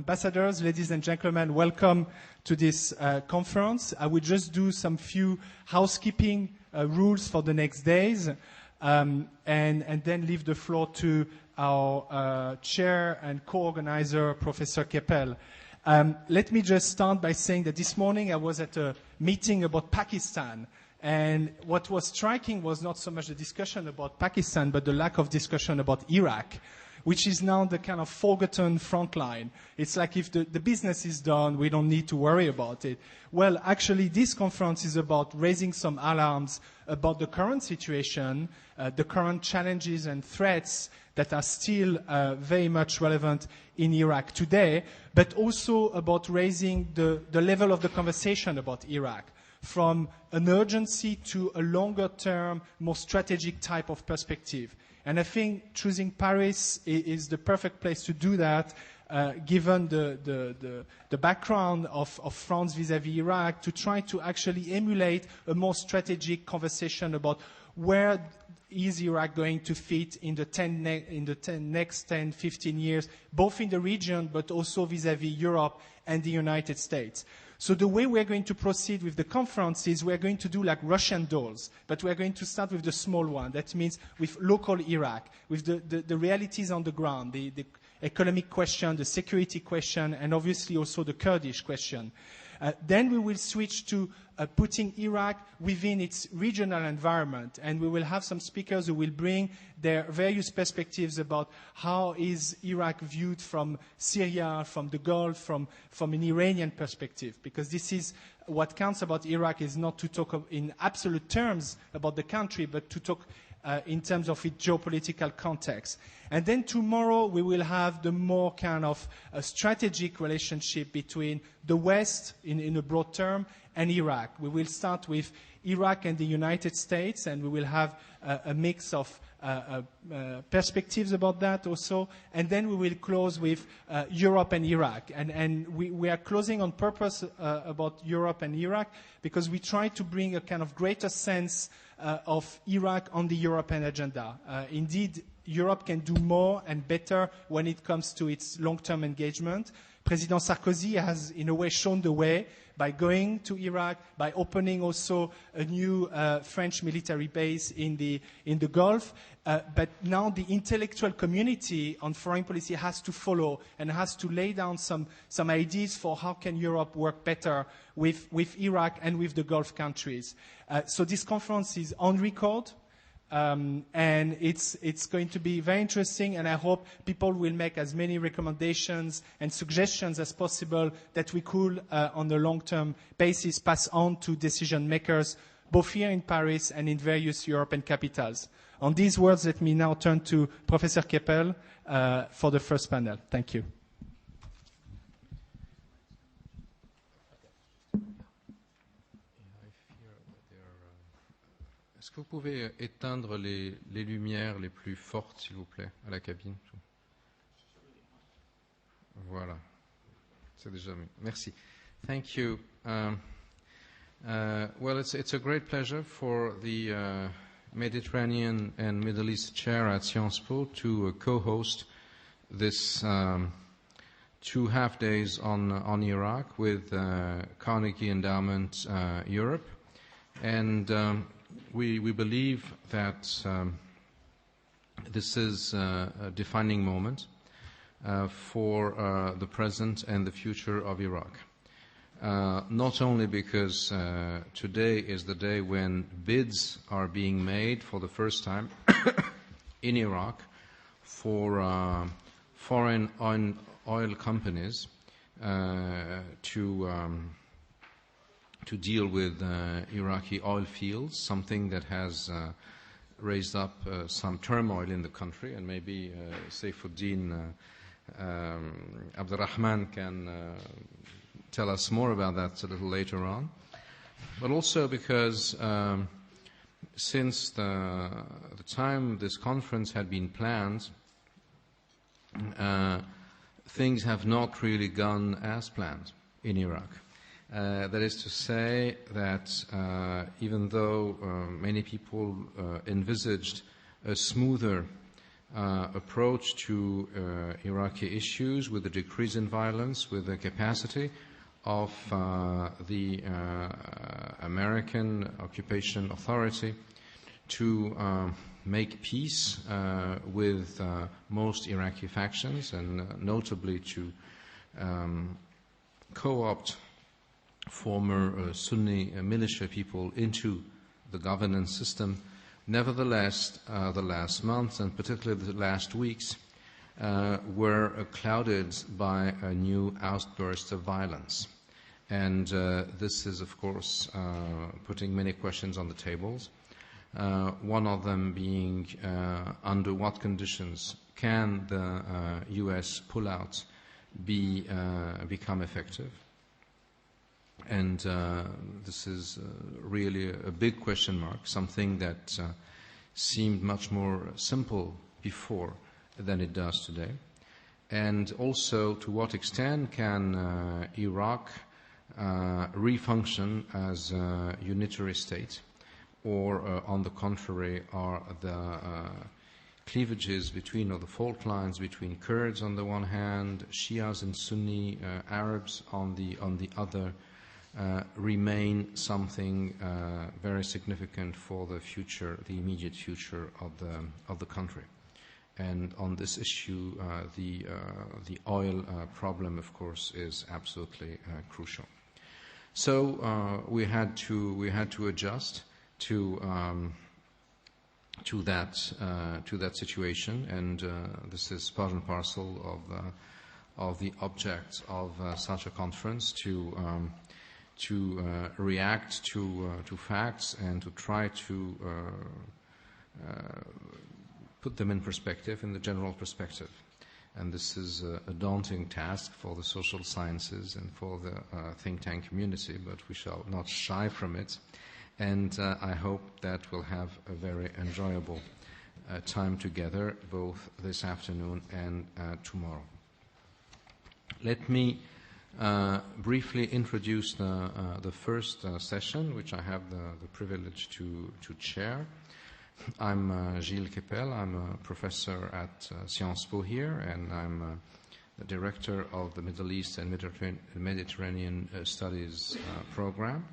ambassadors, ladies and gentlemen, welcome to this conference. I will just do some few housekeeping rules for the next days and then leave the floor to our chair and co-organizer, Professor Keppel. Let me just start by saying that this morning I was at a meeting about Pakistan. And what was striking was not so much the discussion about Pakistan, but the lack of discussion about Iraq, which is now the kind of forgotten front line. It's like if the business is done, we don't need to worry about it. Well, actually, this conference is about raising some alarms about the current situation, the current challenges and threats that are still very much relevant in Iraq today, but also about raising the level of the conversation about Iraq, from an urgency to a longer-term, more strategic type of perspective. And I think choosing Paris is the perfect place to do that, given the background of France vis-à-vis Iraq, to try to actually emulate a more strategic conversation about where is Iraq going to fit in the next 10, 15 years, both in the region but also vis-à-vis Europe and the United States. So the way we're going to proceed with the conference is we're going to do like Russian dolls, but we're going to start with the small one. That means with local Iraq, with the realities on the ground, the economic question, the security question, and obviously also the Kurdish question. Then we will switch to putting Iraq within its regional environment, and we will have some speakers who will bring their various perspectives about how is Iraq viewed from Syria, from the Gulf, from an Iranian perspective, because this is what counts about Iraq is not to talk in absolute terms about the country, but to talk in terms of its geopolitical context. And then tomorrow we will have the more kind of strategic relationship between the West, in a broad term, and Iraq. We will start with Iraq and the United States, and we will have a mix of perspectives about that also. And then we will close with Europe and Iraq. And we are closing on purpose about Europe and Iraq because we try to bring a kind of greater sense of Iraq on the European agenda. Indeed, Europe can do more and better when it comes to its long-term engagement. President Sarkozy has, in a way, shown the way by going to Iraq, by opening also a new French military base in the Gulf. But now the intellectual community on foreign policy has to follow and has to lay down some ideas for how can Europe work better with Iraq and with the Gulf countries. So this conference is on record. And it's going to be very interesting, and I hope people will make as many recommendations and suggestions as possible that we could, on a long-term basis, pass on to decision makers, both here in Paris and in various European capitals. On these words, let me now turn to Professor Keppel for the first panel. Thank you. Est-ce que vous pouvez éteindre les lumières les plus fortes, s'il vous plaît, à la cabine? Voilà. C'est déjà mieux. Merci. Thank you. Well, it's a great pleasure for the Mediterranean and Middle East Chair at Sciences Po to co-host this 2 half days on Iraq with Carnegie Endowment Europe. And we believe that this is a defining moment for the present and the future of Iraq. Not only because today is the day when bids are being made for the first time in Iraq for foreign oil companies to deal with Iraqi oil fields, something that has raised up some turmoil in the country, and maybe Saifuddin abdul-rahman can tell us more about that a little later on. But also because since the time this conference had been planned, things have not really gone as planned in Iraq. That is to say that even though many people envisaged a smoother approach to Iraqi issues with a decrease in violence, with the capacity of the American occupation authority to make peace with most Iraqi factions, and notably to co-opt former Sunni militia people into the governance system. Nevertheless, the last months, and particularly the last weeks, were clouded by a new outburst of violence. And this is, of course, putting many questions on the tables. One of them being under what conditions can the U.S. pullout become effective? And this is really a big question mark, something that seemed much more simple before than it does today. And also, to what extent can Iraq refunction as a unitary state, or on the contrary, are the cleavages between, or the fault lines between Kurds on the one hand, Shias and Sunni Arabs on the other, remain something very significant for the future, the immediate future of the country. And on this issue, the oil problem, of course, is absolutely crucial. So we had to adjust to that situation, and this is part and parcel of the object of such a conference, to react to facts and to try to put them in perspective, in the general perspective. And this is a daunting task for the social sciences and for the think tank community, but we shall not shy from it. And I hope that we'll have a very enjoyable time together, both this afternoon and tomorrow. Let me briefly introduce the first session, which I have the privilege to chair. I'm Gilles Kepel. I'm a professor at Sciences Po here, and I'm the director of the Middle East and Mediterranean Studies program.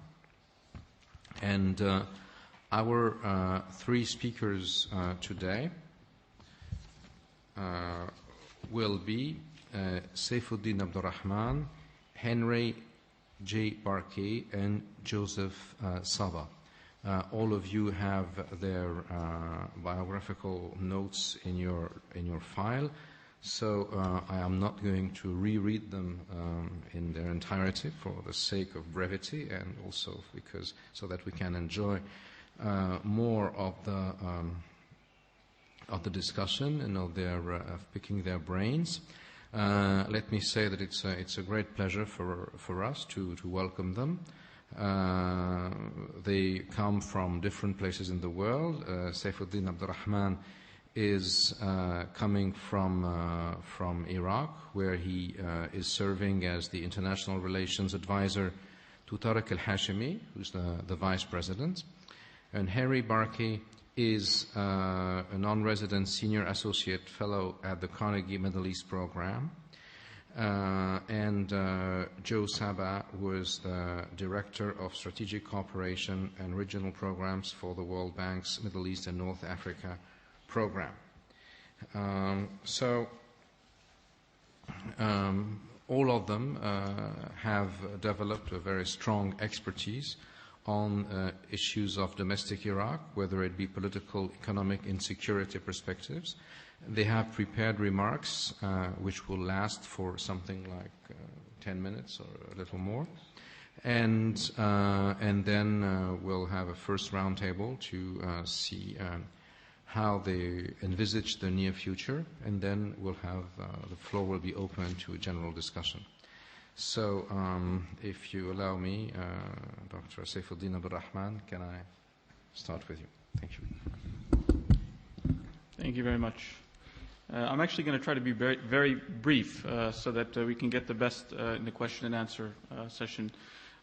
And our three speakers today will be Saifuddin Abdul-Rahman, Henry J. Barkey, and Joseph Saba. All of you have their biographical notes in your file, so I am not going to reread them in their entirety for the sake of brevity, and also because so that we can enjoy more of the discussion and of picking their brains. Let me say that it's a great pleasure for us to welcome them. They come from different places in the world. Saifuddin Abdul-Rahman is coming from Iraq, where he is serving as the international relations advisor to Tariq al-Hashimi, who's the vice president. And Henry Barkey is a non-resident senior associate fellow at the Carnegie Middle East program. And Joe Saba was the Director of Strategic Cooperation and Regional Programs for the World Bank's Middle East and North Africa program. All of them have developed a very strong expertise on issues of domestic Iraq, whether it be political, economic, and security perspectives. They have prepared remarks which will last for something like 10 minutes or a little more. And then we'll have a first roundtable to see how they envisage the near future, and then we'll have the floor will be open to a general discussion. So if you allow me, Dr. Saifuddin Abdul-Rahman, can I start with you? Thank you. Thank you very much. I'm actually going to try to be very, very brief so that we can get the best in the question and answer session.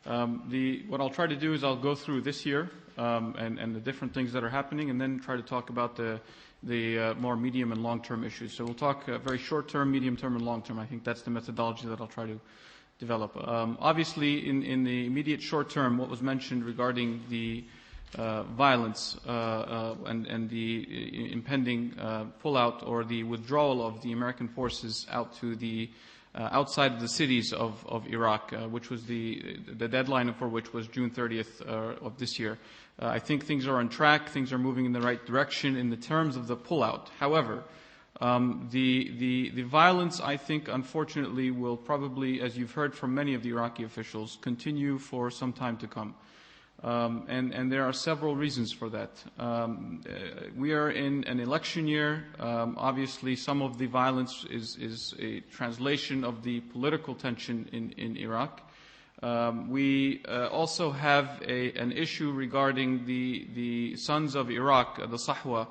What I'll try to do is I'll go through this year and the different things that are happening, and then try to talk about the the more medium and long-term issues. So we'll talk very short-term, medium-term, and long-term. I think that's the methodology that I'll try to develop. Obviously, in the immediate short term, what was mentioned regarding the violence and the impending pullout or the withdrawal of the American forces out to the outside of the cities of Iraq, which was the deadline for which was June 30th of this year. I think things are on track. Things are moving in the right direction in the terms of the pullout. However, the violence, I think, unfortunately, will probably, as you've heard from many of the Iraqi officials, continue for some time to come. And there are several reasons for that. We are in an election year. Obviously, some of the violence is a translation of the political tension in Iraq. We also have an issue regarding the Sons of Iraq, the Sahwa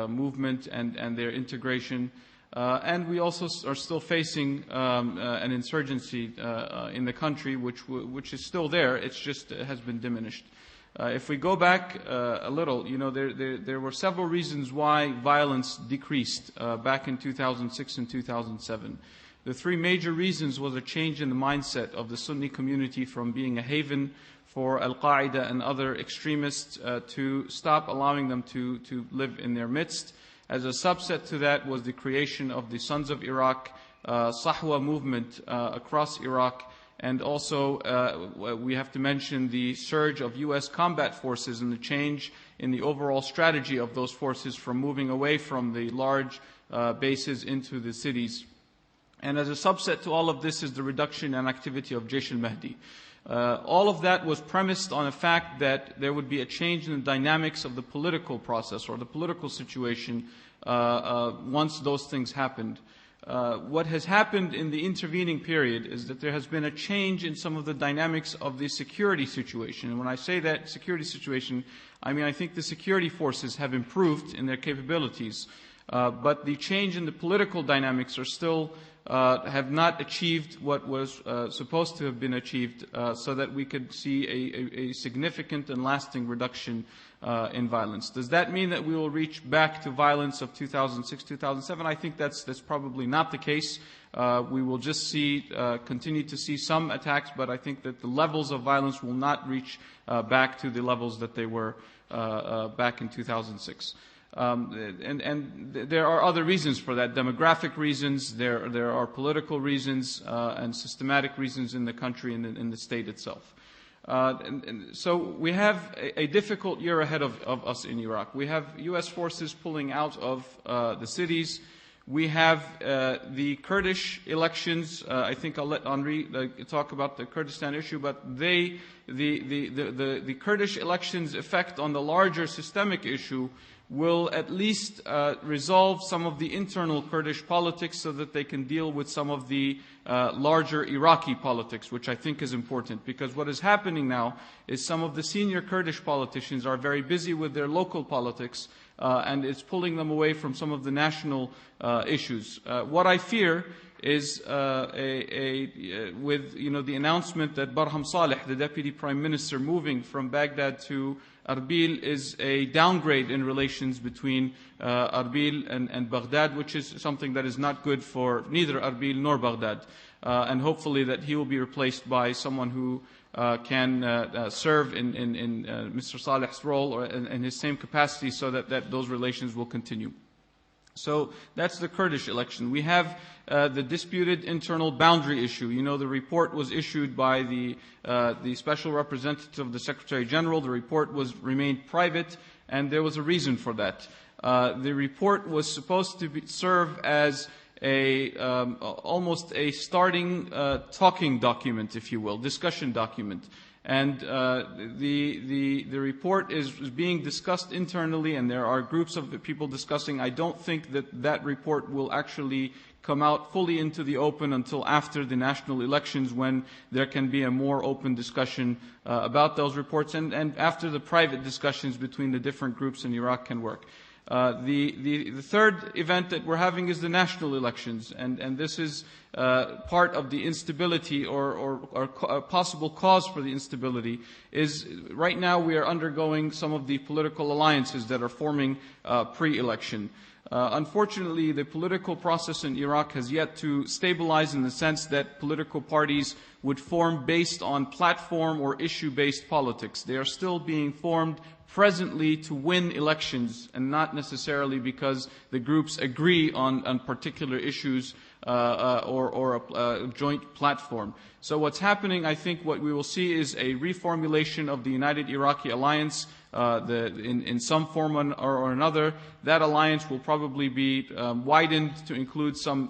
movement and their integration. And we also are still facing an insurgency in the country, which is still there. It's just has been diminished. If we go back a little, there were several reasons why violence decreased back in 2006 and 2007. The three major reasons was a change in the mindset of the Sunni community from being a haven for Al-Qaeda and other extremists to stop allowing them to live in their midst. As a subset to that was the creation of the Sons of Iraq, Sahwa movement across Iraq, and also we have to mention the surge of U.S. combat forces and the change in the overall strategy of those forces from moving away from the large bases into the cities. And as a subset to all of this is the reduction in activity of Jaish al-Mahdi. All of that was premised on the fact that there would be a change in the dynamics of the political process or the political situation once those things happened. What has happened in the intervening period is that there has been a change in some of the dynamics of the security situation. And when I say that security situation, I mean I think the security forces have improved in their capabilities. But the change in the political dynamics are still have not achieved what was supposed to have been achieved so that we could see a significant and lasting reduction in violence. Does that mean that we will reach back to violence of 2006, 2007? I think that's probably not the case. We will just continue to see some attacks, but I think that the levels of violence will not reach back to the levels that they were back in 2006. And there are other reasons for that, demographic reasons, there are political reasons and systematic reasons in the country and in the state itself. And so we have a difficult year ahead of us in Iraq. We have U.S. forces pulling out of the cities. We have the Kurdish elections. I think I'll let Henri talk about the Kurdistan issue, but the Kurdish elections' effect on the larger systemic issue will at least resolve some of the internal Kurdish politics so that they can deal with some of the larger Iraqi politics, which I think is important. Because what is happening now is some of the senior Kurdish politicians are very busy with their local politics, and it's pulling them away from some of the national issues. What I fear is with the announcement that Barham Saleh, the Deputy Prime Minister, moving from Baghdad to Erbil is a downgrade in relations between Erbil and Baghdad, which is something that is not good for neither Erbil nor Baghdad. And hopefully that he will be replaced by someone who can serve in Mr. Saleh's role or in his same capacity so that those relations will continue. So that's the Kurdish election. We have the disputed internal boundary issue. The report was issued by the special representative of the Secretary General. The report remained private, and there was a reason for that. The report was supposed to serve as almost a starting talking document, if you will, discussion document. And the report is being discussed internally, and there are groups of people discussing. I don't think that report will actually come out fully into the open until after the national elections, when there can be a more open discussion about those reports, and after the private discussions between the different groups in Iraq can work. The third event that we're having is the national elections, and this is part of the instability or a possible cause for the instability. Is right now we are undergoing some of the political alliances that are forming pre-election. Unfortunately, the political process in Iraq has yet to stabilize in the sense that political parties would form based on platform or issue-based politics. They are still being formed presently to win elections and not necessarily because the groups agree on particular issues or a joint platform. So what's happening, I think what we will see is a reformulation of the United Iraqi Alliance in some form or another. That alliance will probably be widened to include some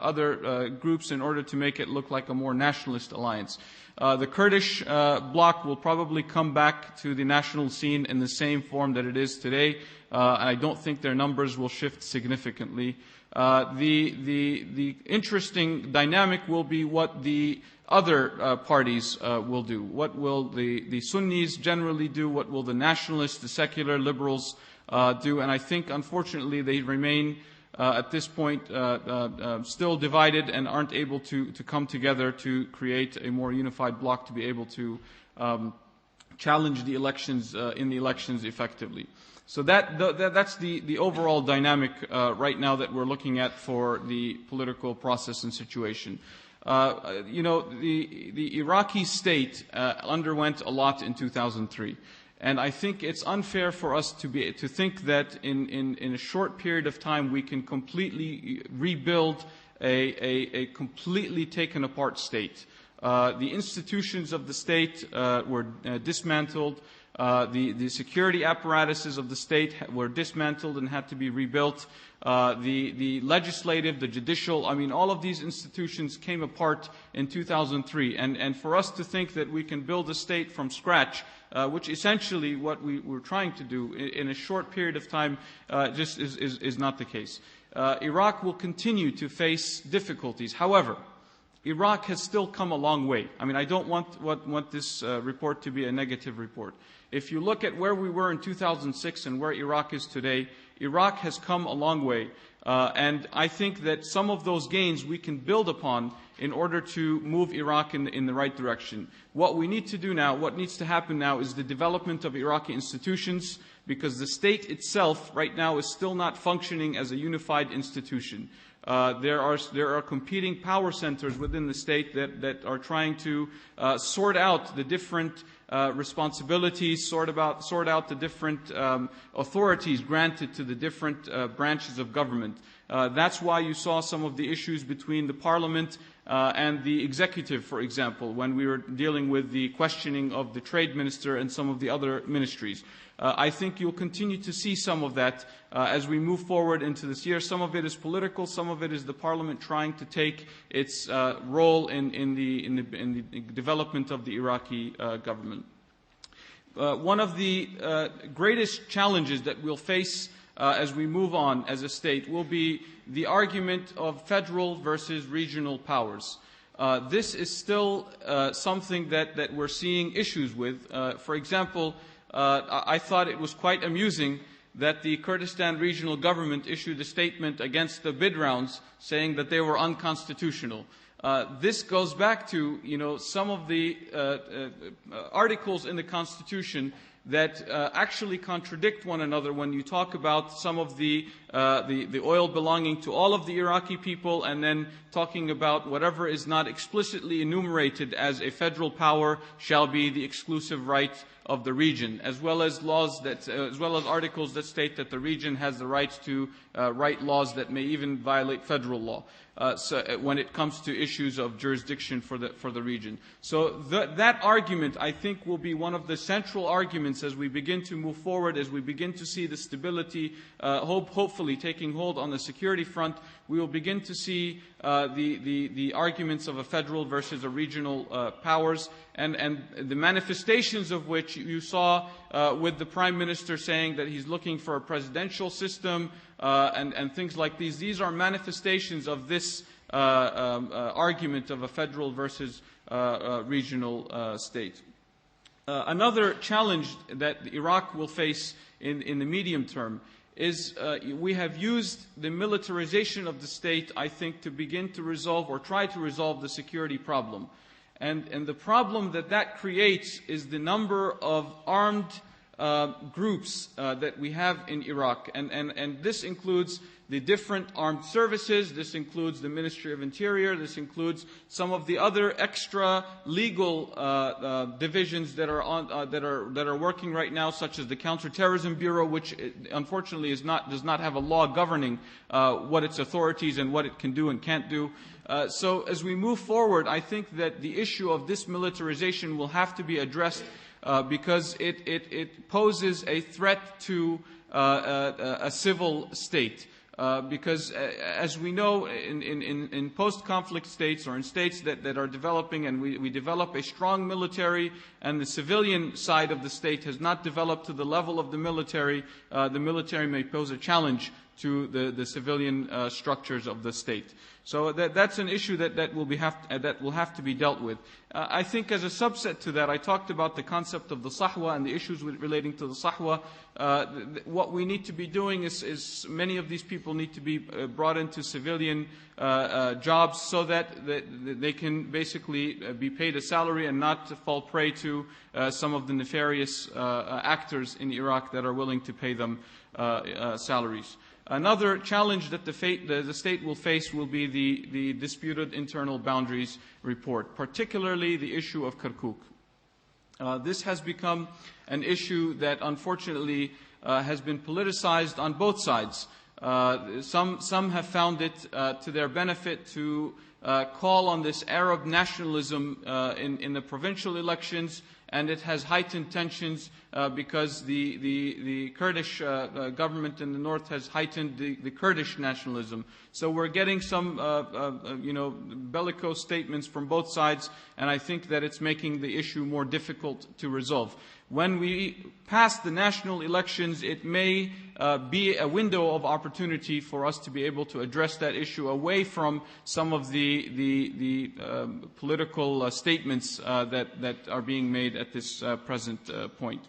other groups in order to make it look like a more nationalist alliance. The Kurdish bloc will probably come back to the national scene in the same form that it is today, and I don't think their numbers will shift significantly. The interesting dynamic will be what the other parties will do. What will the Sunnis generally do? What will the nationalists, the secular liberals do? And I think, unfortunately, they remain at this point still divided and aren't able to come together to create a more unified bloc to be able to challenge the elections in the elections effectively. So that's the overall dynamic right now that we're looking at for the political process and situation. The Iraqi state underwent a lot in 2003. And I think it's unfair for us to think that in a short period of time we can completely rebuild a completely taken apart state. The institutions of the state were dismantled. The security apparatuses of the state were dismantled and had to be rebuilt. The legislative, the judicial, all of these institutions came apart in 2003. And for us to think that we can build a state from scratch, which essentially what we were trying to do in a short period of time, just is not the case. Iraq will continue to face difficulties. However, Iraq has still come a long way. I don't want this report to be a negative report. If you look at where we were in 2006 and where Iraq is today, Iraq has come a long way. And I think that some of those gains we can build upon in order to move Iraq in the right direction. What we need to do now, what needs to happen now, is the development of Iraqi institutions, because the state itself right now is still not functioning as a unified institution. There are competing power centers within the state that are trying to sort out the different responsibilities, sort out the different authorities granted to the different branches of government. That's why you saw some of the issues between the parliament and the executive, for example, when we were dealing with the questioning of the trade minister and some of the other ministries. I think you'll continue to see some of that as we move forward into this year. Some of it is political, some of it is the parliament trying to take its role in the development of the Iraqi government. One of the greatest challenges that we'll face as we move on as a state will be the argument of federal versus regional powers. This is still something that we're seeing issues with. For example, I thought it was quite amusing that the Kurdistan regional government issued a statement against the bid rounds saying that they were unconstitutional. This goes back to, some of the articles in the Constitution that actually contradict one another when you talk about some of the oil belonging to all of the Iraqi people, and then talking about whatever is not explicitly enumerated as a federal power shall be the exclusive right of the region, as well as articles that state that the region has the right to write laws that may even violate federal law. When it comes to issues of jurisdiction for the region. So that argument, I think, will be one of the central arguments as we begin to move forward, as we begin to see the stability hopefully taking hold on the security front. We will begin to see the arguments of a federal versus a regional powers, and the manifestations of which you saw with the Prime Minister saying that he's looking for a presidential system, and things like these. These are manifestations of this argument of a federal versus regional state. Another challenge that Iraq will face in the medium term is we have used the militarization of the state, I think, to begin to resolve or try to resolve the security problem. And the problem that creates is the number of armed groups that we have in Iraq. And this includes the different armed services, this includes the Ministry of Interior, this includes some of the other extra legal divisions that are working right now, such as the Counterterrorism Bureau, which unfortunately does not have a law governing what its authorities and what it can do and can't do. So as we move forward, I think that the issue of this militarization will have to be addressed because it poses a threat to a civil state. Because as we know, in post-conflict states or in states that are developing, and we develop a strong military, and the civilian side of the state has not developed to the level of the military may pose a challenge to the civilian structures of the state. So that's an issue that will have to be dealt with. I think as a subset to that, I talked about the concept of the sahwa and the issues relating to the sahwa. What we need to be doing is many of these people need to be brought into civilian jobs so that they can basically be paid a salary and not to fall prey to some of the nefarious actors in Iraq that are willing to pay them salaries. Another challenge that the state will face will be the disputed internal boundaries report, particularly the issue of Kirkuk. This has become an issue that unfortunately has been politicized on both sides. Some have found it to their benefit to call on this Arab nationalism in the provincial elections, and it has heightened tensions because the Kurdish government in the north has heightened the Kurdish nationalism. So we're getting some bellicose statements from both sides, and I think that it's making the issue more difficult to resolve. When we pass the national elections, it may be a window of opportunity for us to be able to address that issue away from some of the political statements that are being made at this present point.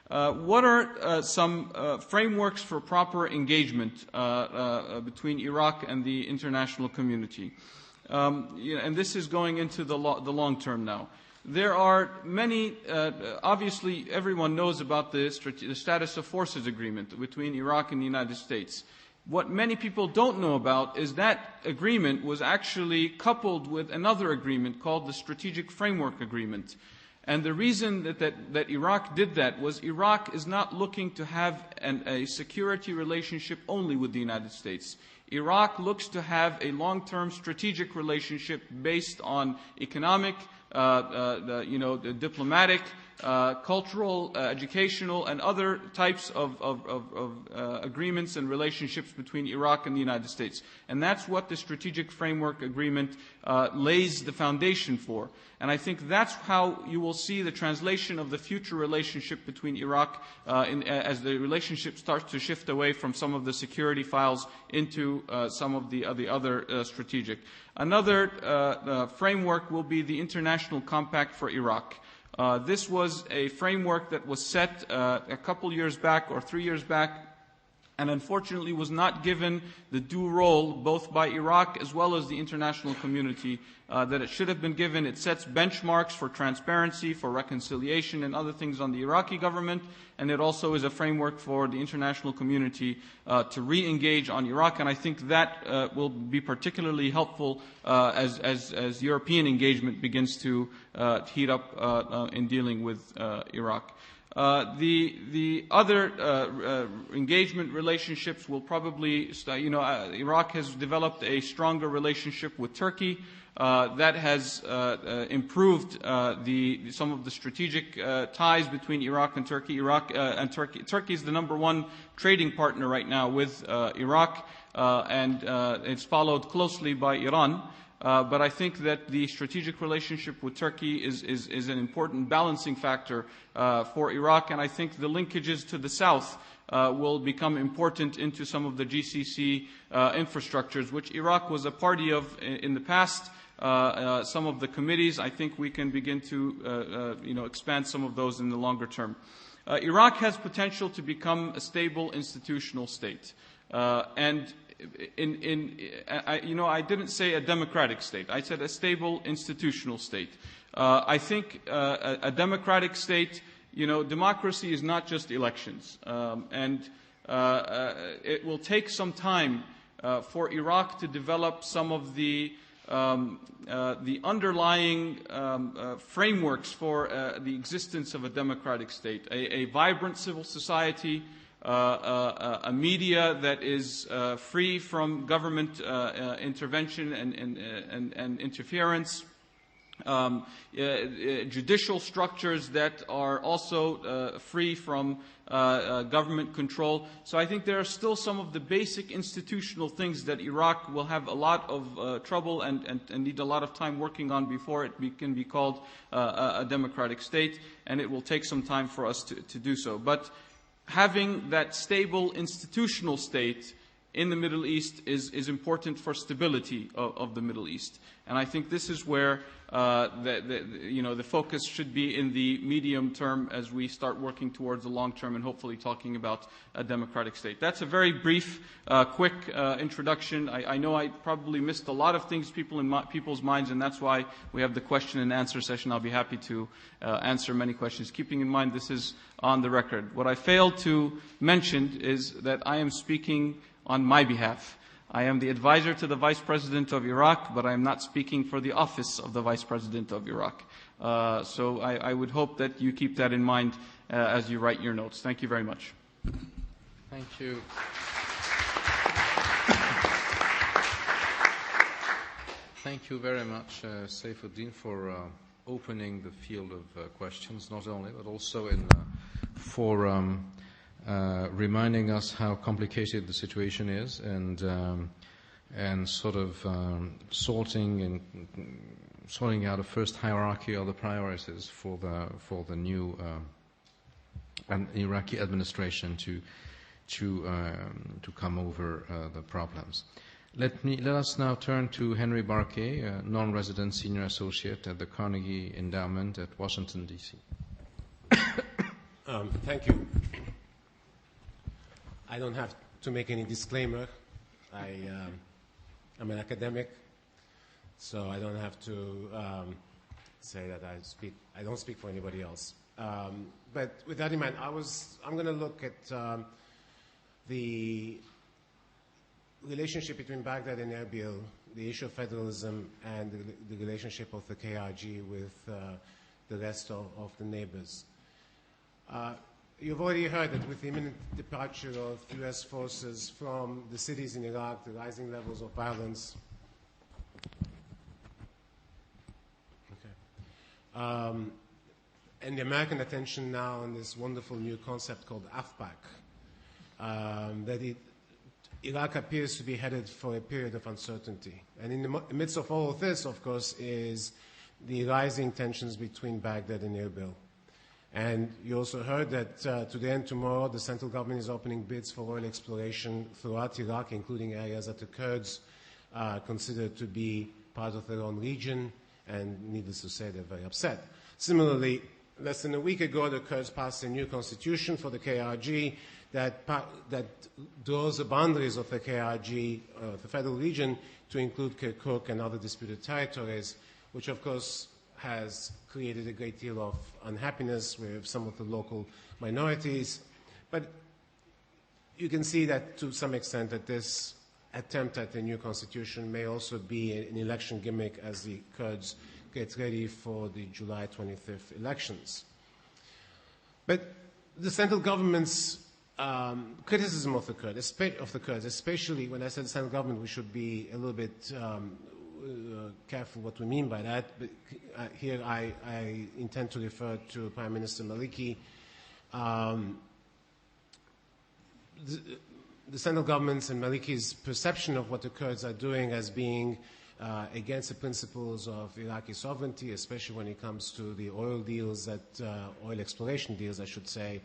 What are some frameworks for proper engagement between Iraq and the international community? And this is going into the long term now. There are many, obviously everyone knows about the status of forces agreement between Iraq and the United States. What many people don't know about is that agreement was actually coupled with another agreement called the Strategic Framework Agreement. And the reason that Iraq did that was Iraq is not looking to have a security relationship only with the United States. Iraq looks to have a long-term strategic relationship based on economic, the diplomatic, cultural, educational, and other types of agreements and relationships between Iraq and the United States. And that's what the Strategic Framework Agreement lays the foundation for. And I think that's how you will see the translation of the future relationship between Iraq as the relationship starts to shift away from some of the security files into some of the other strategic. Another framework will be the International Compact for Iraq. This was a framework that was set a couple years back or 3 years back, and unfortunately was not given the due role both by Iraq as well as the international community that it should have been given. It sets benchmarks for transparency, for reconciliation, and other things on the Iraqi government, and it also is a framework for the international community to re-engage on Iraq, and I think that will be particularly helpful as European engagement begins to heat up in dealing with Iraq. The other engagement relationships will probably, Iraq has developed a stronger relationship with Turkey that has improved some of the strategic ties between Iraq and Turkey. Turkey is the #1 trading partner right now with Iraq, and it's followed closely by Iran. But I think that the strategic relationship with Turkey is an important balancing factor for Iraq, and I think the linkages to the south will become important into some of the GCC infrastructures, which Iraq was a party of in the past. Some of the committees, I think we can begin to expand some of those in the longer term. Iraq has potential to become a stable institutional state. And I didn't say a democratic state. I said a stable institutional state. I think a democratic state, democracy is not just elections. And it will take some time for Iraq to develop some of the underlying frameworks for the existence of a democratic state. A vibrant civil society, a media that is free from government intervention and interference, judicial structures that are also free from government control. So I think there are still some of the basic institutional things that Iraq will have a lot of trouble and need a lot of time working on before it can be called a democratic state, and it will take some time for us to do so. But having that stable institutional state in the Middle East is important for stability of the Middle East. And I think this is where the focus should be in the medium term as we start working towards the long term and hopefully talking about a democratic state. That's a very brief, quick introduction. I know I probably missed a lot of things people's minds, and that's why we have the question and answer session. I'll be happy to answer many questions, keeping in mind this is on the record. What I failed to mention is that I am speaking on my behalf. I am the advisor to the Vice President of Iraq, but I am not speaking for the office of the Vice President of Iraq. So I would hope that you keep that in mind as you write your notes. Thank you very much. Thank you. Thank you very much, Saifuddin, for opening the field of questions, not only, but also for reminding us how complicated the situation is and sort of sorting out a first hierarchy of the priorities for the new Iraqi administration to come over the problems. Let us now turn to Henry Barkay, a non-resident senior associate at the Carnegie Endowment at Washington, D.C. Thank you. I don't have to make any disclaimer. I'm an academic, so I don't have to say that I don't speak for anybody else. But with that in mind, I'm going to look at the relationship between Baghdad and Erbil, the issue of federalism, and the relationship of the KRG with the rest of the neighbors. You've already heard that with the imminent departure of U.S. forces from the cities in Iraq, the rising levels of violence, and the American attention now on this wonderful new concept called AFPAC, that Iraq appears to be headed for a period of uncertainty. And in the midst of all of this, of course, is the rising tensions between Baghdad and Erbil. And you also heard that today and tomorrow the central government is opening bids for oil exploration throughout Iraq, including areas that the Kurds consider to be part of their own region, and needless to say, they're very upset. Similarly, less than a week ago, the Kurds passed a new constitution for the KRG that draws the boundaries of the KRG, the federal region, to include Kirkuk and other disputed territories, which of course has created a great deal of unhappiness with some of the local minorities. But you can see that to some extent that this attempt at a new constitution may also be an election gimmick as the Kurds get ready for the July 25th elections. But the central government's criticism of the Kurds, especially when I said the central government, we should be a little bit careful what we mean by that, but here I intend to refer to Prime Minister Maliki. The central government's and Maliki's perception of what the Kurds are doing as being against the principles of Iraqi sovereignty, especially when it comes to the oil deals, oil exploration deals, I should say,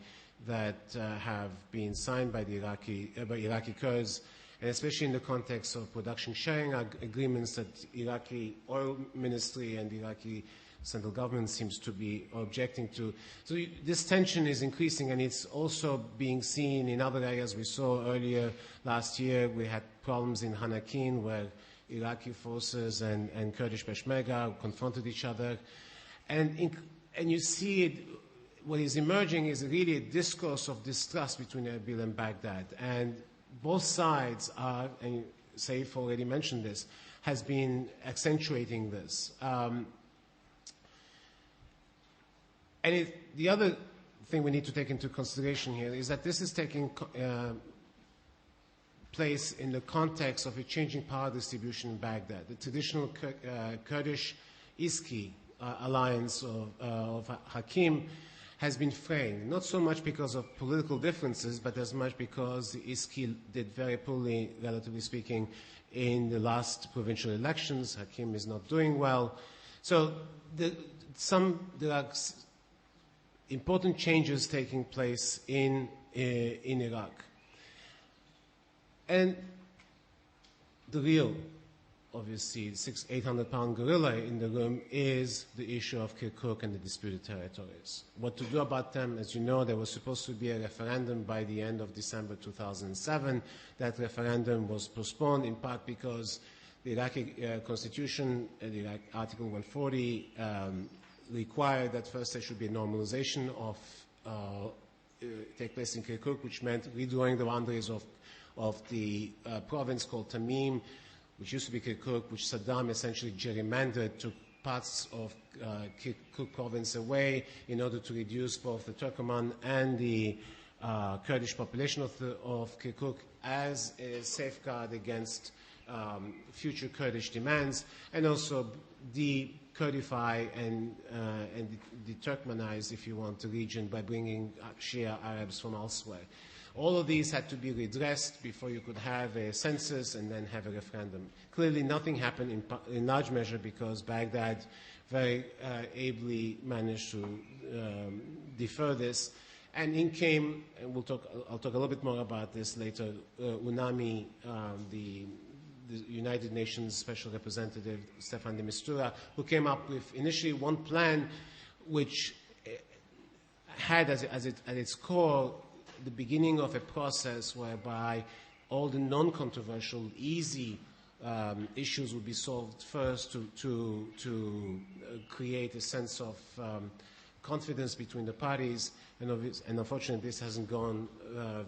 that have been signed by the Iraqi Kurds, and especially in the context of production sharing agreements that Iraqi oil ministry and the Iraqi central government seems to be objecting to. So this tension is increasing, and it's also being seen in other areas. We saw earlier last year we had problems in Hanakin where Iraqi forces and Kurdish Peshmerga confronted each other. And you see it, what is emerging is really a discourse of distrust between Erbil and Baghdad. And both sides are, and Saif already mentioned this, has been accentuating this. The other thing we need to take into consideration here is that this is taking place in the context of a changing power distribution in Baghdad. The traditional Kurdish ISKI alliance of Hakim has been framed, not so much because of political differences, but as much because the ISKI did very poorly, relatively speaking, in the last provincial elections. Hakim is not doing well. So there are important changes taking place in Iraq. And the real, obviously, 800-pound gorilla in the room is the issue of Kirkuk and the disputed territories. What to do about them? As you know, there was supposed to be a referendum by the end of December 2007. That referendum was postponed in part because the Iraqi constitution, the Article 140, required that first there should be a normalization of take place in Kirkuk, which meant redrawing the boundaries of the province called Tamim, which used to be Kirkuk, which Saddam essentially gerrymandered, took parts of Kirkuk province away in order to reduce both the Turkoman and the Kurdish population of Kirkuk as a safeguard against future Kurdish demands, and also de-Kurdify and de-Turkmenize, if you want, the region by bringing Shia Arabs from elsewhere. All of these had to be redressed before you could have a census and then have a referendum. Clearly, nothing happened in large measure because Baghdad very ably managed to defer this. And in came, and I'll talk a little bit more about this later, UNAMI, the United Nations Special Representative Staffan de Mistura, who came up with initially one plan which had at its core the beginning of a process whereby all the non-controversial, easy issues would be solved first to create a sense of confidence between the parties, and unfortunately this hasn't gone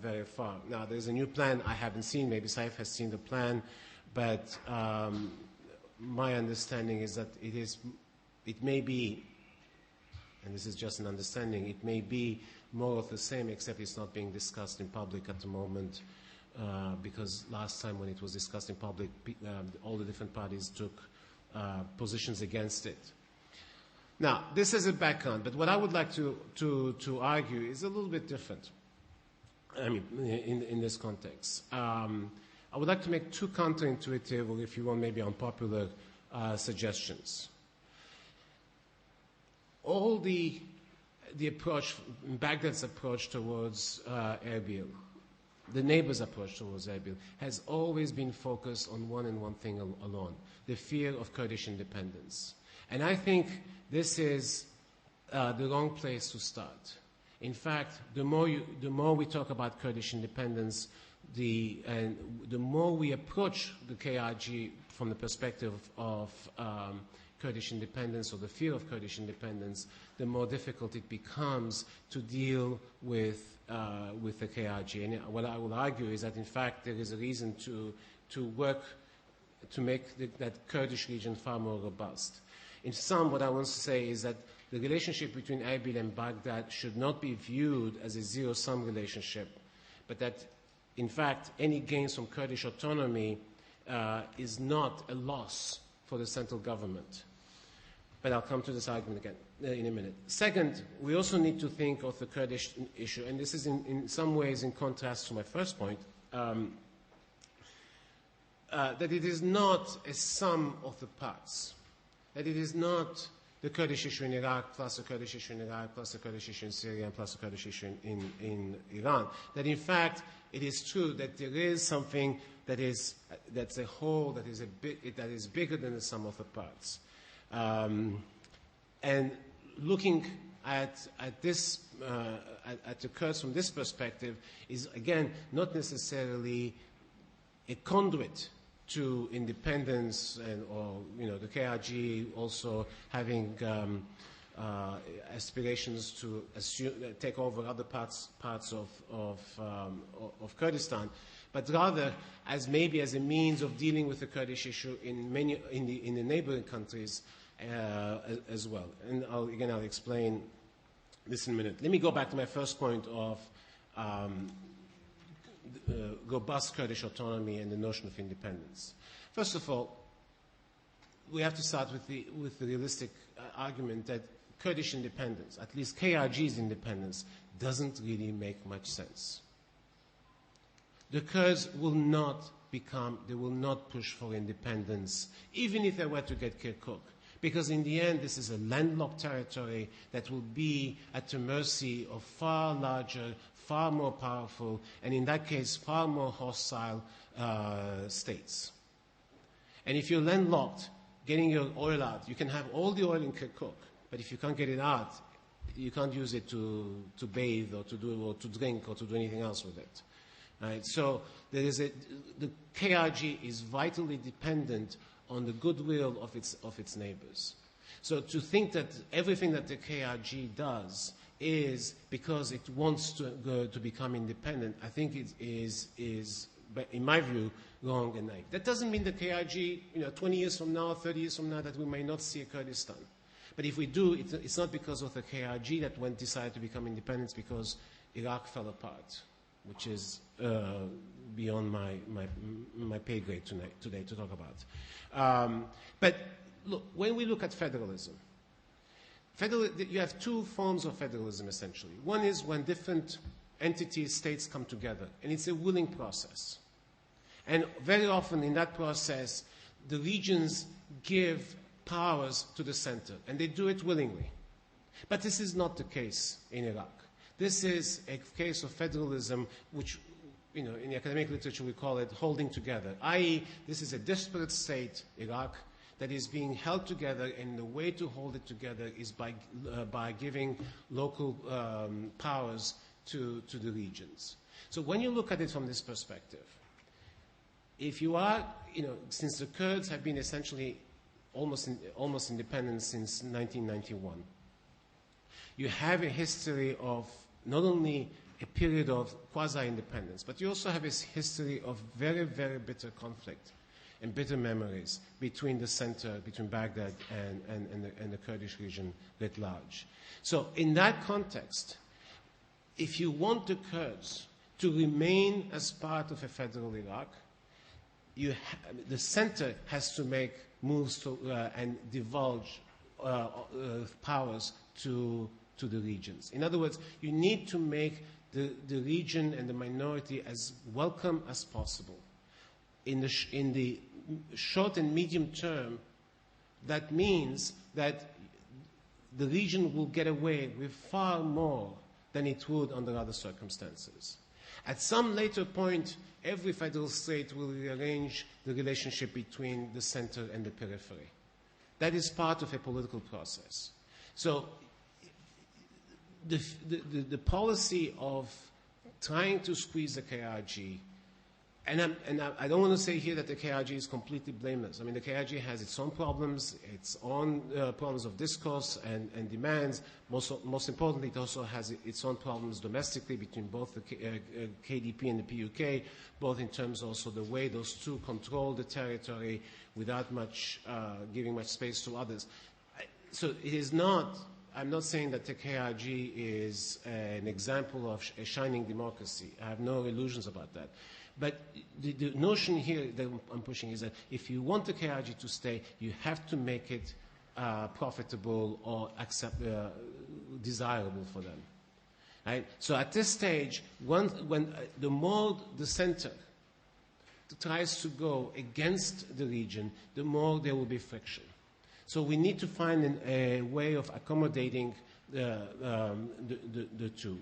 very far. Now there's a new plan I haven't seen, maybe Saif has seen the plan, but my understanding is that it may be, and this is just an understanding, it may be more of the same, except it's not being discussed in public at the moment, because last time when it was discussed in public, all the different parties took positions against it. Now, this is a background, but what I would like to argue is a little bit different, I mean, in this context. I would like to make two counterintuitive, or if you want, maybe unpopular suggestions. All the approach, Baghdad's approach towards Erbil, the neighbors' approach towards Erbil, has always been focused on one thing alone, the fear of Kurdish independence. And I think this is the wrong place to start. In fact, the more we talk about Kurdish independence, the more we approach the KRG from the perspective of Kurdish independence or the fear of Kurdish independence, the more difficult it becomes to deal with the KRG. And what I will argue is that, in fact, there is a reason to work to make that Kurdish region far more robust. In sum, what I want to say is that the relationship between Erbil and Baghdad should not be viewed as a zero-sum relationship, but that, in fact, any gains from Kurdish autonomy is not a loss for the central government. But I'll come to this argument again in a minute. Second, we also need to think of the Kurdish issue, and this is in some ways in contrast to my first point, that it is not a sum of the parts, that it is not the Kurdish issue in Iraq plus the Kurdish issue in Iraq plus the Kurdish issue in Syria and plus the Kurdish issue in Iran, that in fact it is true that there is something that's a whole that is bigger than the sum of the parts. And looking at this at the Kurds from this perspective is again not necessarily a conduit to independence, or the KRG also having aspirations to take over other parts of Kurdistan, but rather as maybe as a means of dealing with the Kurdish issue in the neighboring countries as well. And I'll explain this in a minute. Let me go back to my first point of robust Kurdish autonomy and the notion of independence. First of all, we have to start with the realistic argument that Kurdish independence, at least KRG's independence, doesn't really make much sense. The Kurds will not push for independence, even if they were to get Kirkuk, because in the end this is a landlocked territory that will be at the mercy of far larger, far more powerful, and in that case far more hostile states. And if you're landlocked, getting your oil out, you can have all the oil in Kirkuk, but if you can't get it out, you can't use it to bathe or to drink or to do anything else with it. Right? So the KRG is vitally dependent on the goodwill of its neighbors. So to think that everything that the KRG does is because it wants to become independent, I think it is, in my view, wrong and naive. That doesn't mean the KRG, 20 years from now, 30 years from now, that we may not see a Kurdistan. But if we do, it's not because of the KRG that decided to become independent, it's because Iraq fell apart, which is beyond my pay grade today to talk about. But look, when we look at federalism, you have two forms of federalism, essentially. One is when different entities, states come together, and it's a willing process. And very often in that process, the regions give powers to the center, and they do it willingly. But this is not the case in Iraq. This is a case of federalism, which, in the academic literature we call it holding together, i.e. this is a disparate state, Iraq, that is being held together, and the way to hold it together is by giving local powers to the regions. So when you look at it from this perspective, if you are, since the Kurds have been essentially almost independent since 1991, you have a history of not only a period of quasi-independence, but you also have a history of very, very bitter conflict and bitter memories between the center, between Baghdad and the Kurdish region writ large. So in that context, if you want the Kurds to remain as part of a federal Iraq, the center has to make moves and divulge powers to the regions. In other words, you need to make the region and the minority as welcome as possible. In the short and medium term, that means that the region will get away with far more than it would under other circumstances. At some later point, every federal state will rearrange the relationship between the center and the periphery. That is part of a political process. So the policy of trying to squeeze the KRG, and I don't want to say here that the KRG is completely blameless. I mean, the KRG has its own problems, its own problems of discourse and demands. Most importantly, it also has its own problems domestically between both the KDP and the PUK, both in terms also the way those two control the territory without giving much space to others. So it is not, I'm not saying that the KRG is an example of a shining democracy. I have no illusions about that. But the notion here that I'm pushing is that if you want the KRG to stay, you have to make it profitable or desirable for them. Right? So at this stage, when the more the center tries to go against the region, the more there will be friction. So we need to find a way of accommodating the two.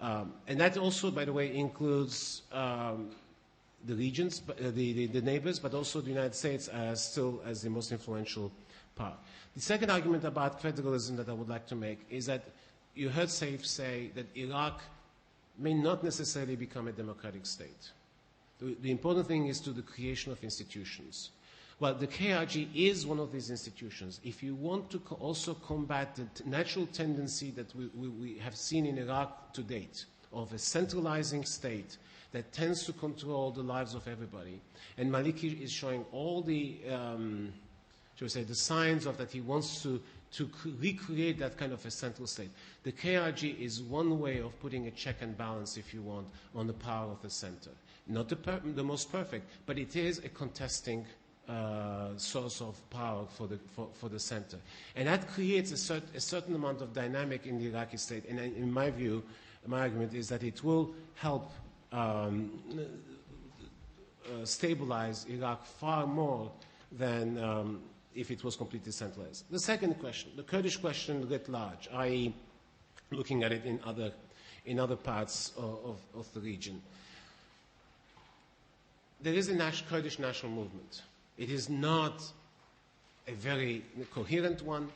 And that also, by the way, includes the regions, the neighbors, but also the United States still as the most influential power. The second argument about federalism that I would like to make is that you heard Saif say that Iraq may not necessarily become a democratic state. The important thing is to the creation of institutions. Well, the KRG is one of these institutions. If you want to also combat the natural tendency that we have seen in Iraq to date of a centralizing state that tends to control the lives of everybody, and Maliki is showing all the, shall we say, the signs of that he wants to recreate that kind of a central state. The KRG is one way of putting a check and balance, if you want, on the power of the center. Not the most perfect, but it is a contesting source of power for the center. And that creates a certain amount of dynamic in the Iraqi state. And in my view, my argument is that it will help stabilize Iraq far more than if it was completely centralized. The second question, the Kurdish question writ large, i.e. looking at it in other parts of the region. There is a Kurdish national movement. It is not a very coherent one.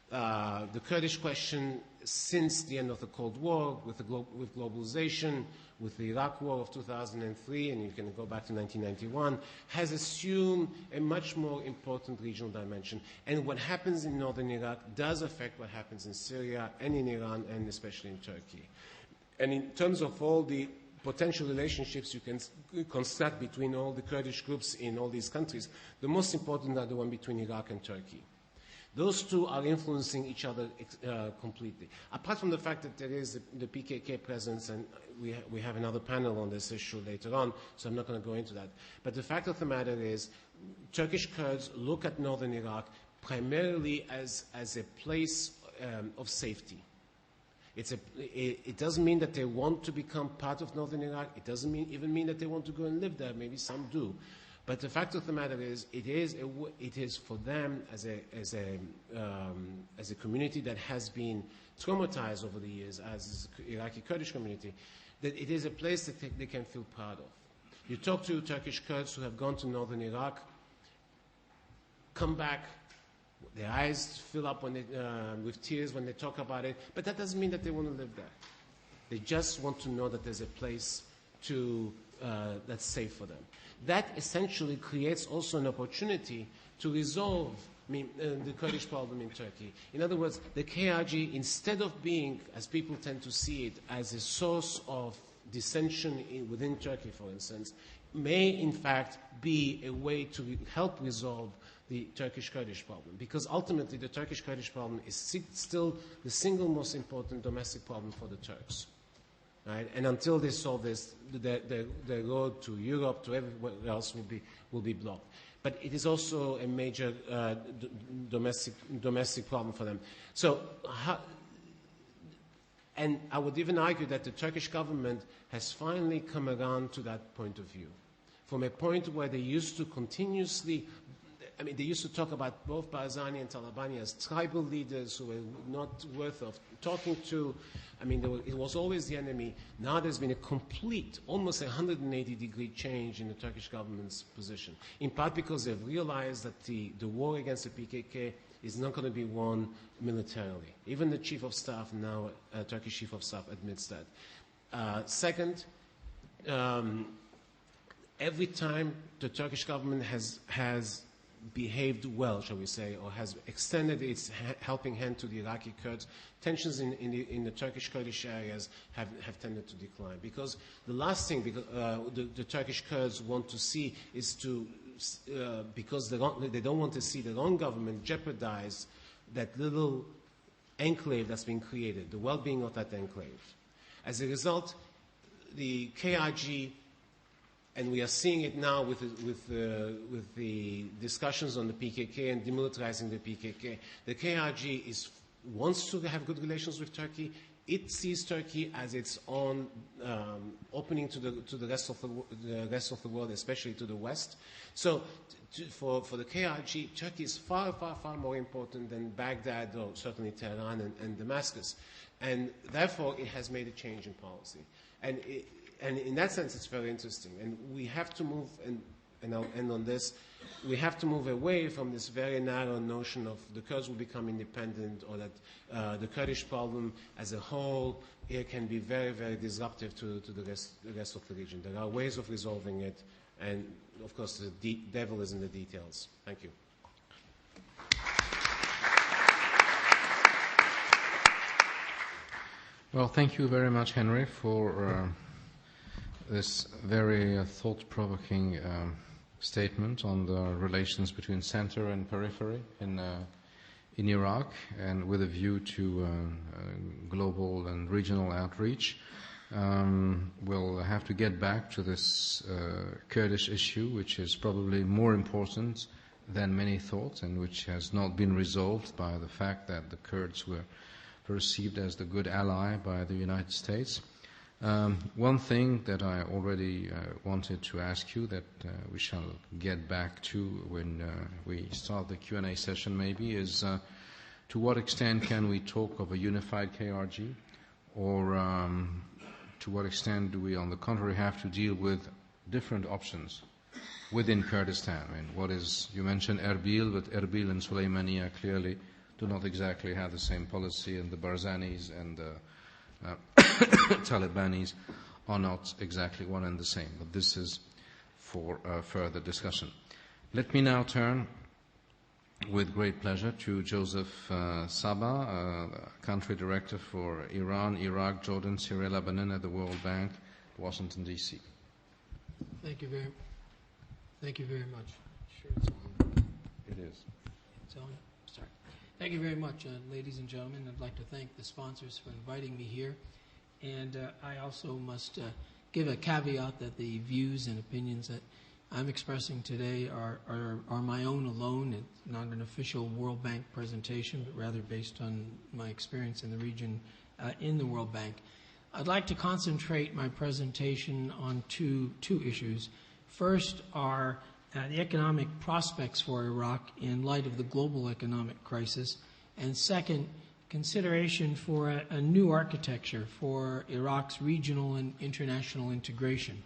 The Kurdish question, since the end of the Cold War, with globalization, with the Iraq War of 2003, and you can go back to 1991, has assumed a much more important regional dimension. And what happens in northern Iraq does affect what happens in Syria and in Iran and especially in Turkey. And in terms of all the potential relationships you can construct between all the Kurdish groups in all these countries, the most important are the one between Iraq and Turkey. Those two are influencing each other completely. Apart from the fact that there is the PKK presence, and we have another panel on this issue later on, so I'm not going to go into that. But the fact of the matter is, Turkish Kurds look at northern Iraq primarily as a place of safety. It doesn't mean that they want to become part of northern Iraq. It doesn't even mean that they want to go and live there. Maybe some do. But the fact of the matter is, it is for them as a community that has been traumatized over the years, as the Iraqi Kurdish community, that it is a place that they can feel proud of. You talk to Turkish Kurds who have gone to northern Iraq, come back, their eyes fill up with tears when they talk about it, but that doesn't mean that they want to live there. They just want to know that there's a place that's safe for them. That essentially creates also an opportunity to resolve the Kurdish problem in Turkey. In other words, the KRG, instead of being, as people tend to see it, as a source of dissension within Turkey, for instance, may in fact be a way to help resolve the Turkish-Kurdish problem. Because ultimately the Turkish-Kurdish problem is still the single most important domestic problem for the Turks. Right? And until they solve this, the road to Europe, to everywhere else will be blocked. But it is also a major domestic problem for them. So, and I would even argue that the Turkish government has finally come around to that point of view. From a point where they used to continuously, they used to talk about both Barzani and Talabani as tribal leaders who were not worth of talking to. It was always the enemy. Now there's been a complete, almost 180-degree change in the Turkish government's position, in part because they've realized that the war against the PKK is not going to be won militarily. Even the chief of staff now, Turkish chief of staff, admits that. Second, every time the Turkish government has behaved well, shall we say, or has extended its helping hand to the Iraqi Kurds, tensions in the Turkish-Kurdish areas have tended to decline. Because the last thing the Turkish Kurds want to see is because they don't want to see their own government jeopardize that little enclave that's been created, the well-being of that enclave. As a result, the KRG, and we are seeing it now with the discussions on the PKK and demilitarizing the PKK. The KRG wants to have good relations with Turkey. It sees Turkey as its own opening to the rest of the world, especially to the West. So, for the KRG, Turkey is far, far, far more important than Baghdad or certainly Tehran and Damascus, and therefore it has made a change in policy. And and in that sense, it's very interesting. And we have to move, and I'll end on this, we have to move away from this very narrow notion of the Kurds will become independent, or that the Kurdish problem as a whole it can be very, very disruptive to the rest of the region. There are ways of resolving it, and of course the devil is in the details. Thank you. Well, thank you very much, Henry, for this very thought-provoking statement on the relations between center and periphery in Iraq, and with a view to global and regional outreach. We'll have to get back to this Kurdish issue, which is probably more important than many thought, and which has not been resolved by the fact that the Kurds were perceived as the good ally by the United States. One thing that I already wanted to ask you that we shall get back to when we start the Q&A session maybe is to what extent can we talk of a unified KRG, or to what extent do we on the contrary have to deal with different options within Kurdistan? I mean, what is, you mentioned Erbil, but Erbil and Suleymaniya clearly do not exactly have the same policy, and the Barzanis and the Talibanis are not exactly one and the same. But this is for further discussion. Let me now turn with great pleasure to Joseph Saba, Country Director for Iran, Iraq, Jordan, Syria, Lebanon at the World Bank, Washington, D.C. Thank you very much. Sure it's on. It is. It's on? Sorry. Thank you very much, ladies and gentlemen. I'd like to thank the sponsors for inviting me here. And I also must give a caveat that the views and opinions that I'm expressing today are my own alone. It's not an official World Bank presentation, but rather based on my experience in the region in the World Bank. I'd like to concentrate my presentation on two issues. First are the economic prospects for Iraq in light of the global economic crisis, and second, consideration for a new architecture for Iraq's regional and international integration.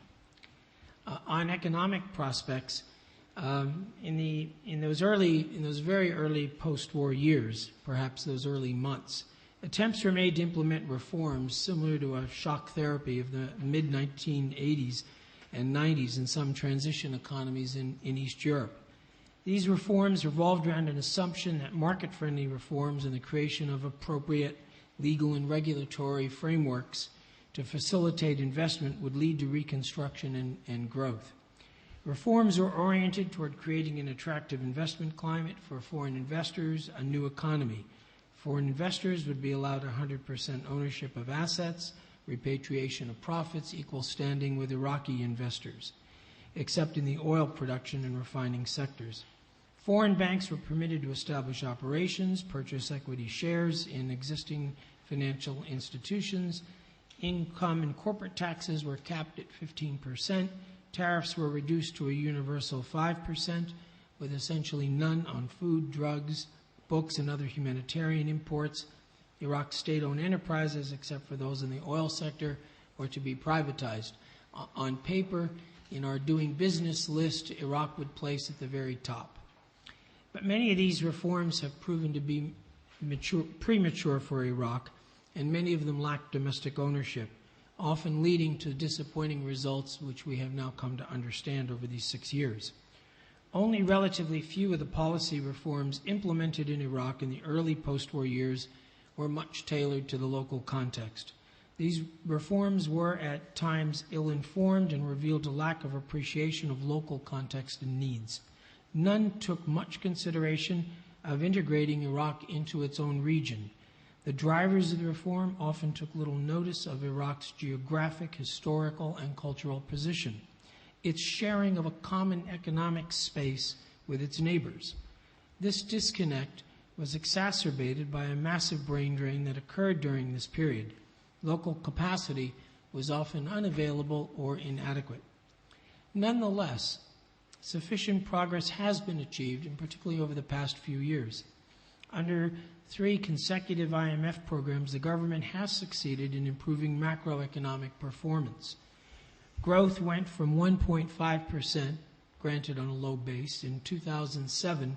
On economic prospects, in those very early post-war years, perhaps those early months, attempts were made to implement reforms similar to a shock therapy of the mid-1980s and 90s in some transition economies in East Europe. These reforms revolved around an assumption that market-friendly reforms and the creation of appropriate legal and regulatory frameworks to facilitate investment would lead to reconstruction and growth. Reforms were oriented toward creating an attractive investment climate for foreign investors, a new economy. Foreign investors would be allowed 100% ownership of assets, repatriation of profits, equal standing with Iraqi investors, except in the oil production and refining sectors. Foreign banks were permitted to establish operations, purchase equity shares in existing financial institutions. Income and corporate taxes were capped at 15%. Tariffs were reduced to a universal 5%, with essentially none on food, drugs, books, and other humanitarian imports. Iraq's state-owned enterprises, except for those in the oil sector, were to be privatized. On paper, in our doing business list, Iraq would place at the very top. But many of these reforms have proven to be premature for Iraq, and many of them lack domestic ownership, often leading to disappointing results which we have now come to understand over these 6 years. Only relatively few of the policy reforms implemented in Iraq in the early post-war years were much tailored to the local context. These reforms were at times ill-informed and revealed a lack of appreciation of local context and needs. None took much consideration of integrating Iraq into its own region. The drivers of the reform often took little notice of Iraq's geographic, historical, and cultural position, its sharing of a common economic space with its neighbors. This disconnect was exacerbated by a massive brain drain that occurred during this period. Local capacity was often unavailable or inadequate. Nonetheless, sufficient progress has been achieved, and particularly over the past few years. Under 3 consecutive IMF programs, the government has succeeded in improving macroeconomic performance. Growth went from 1.5%, granted on a low base, in 2007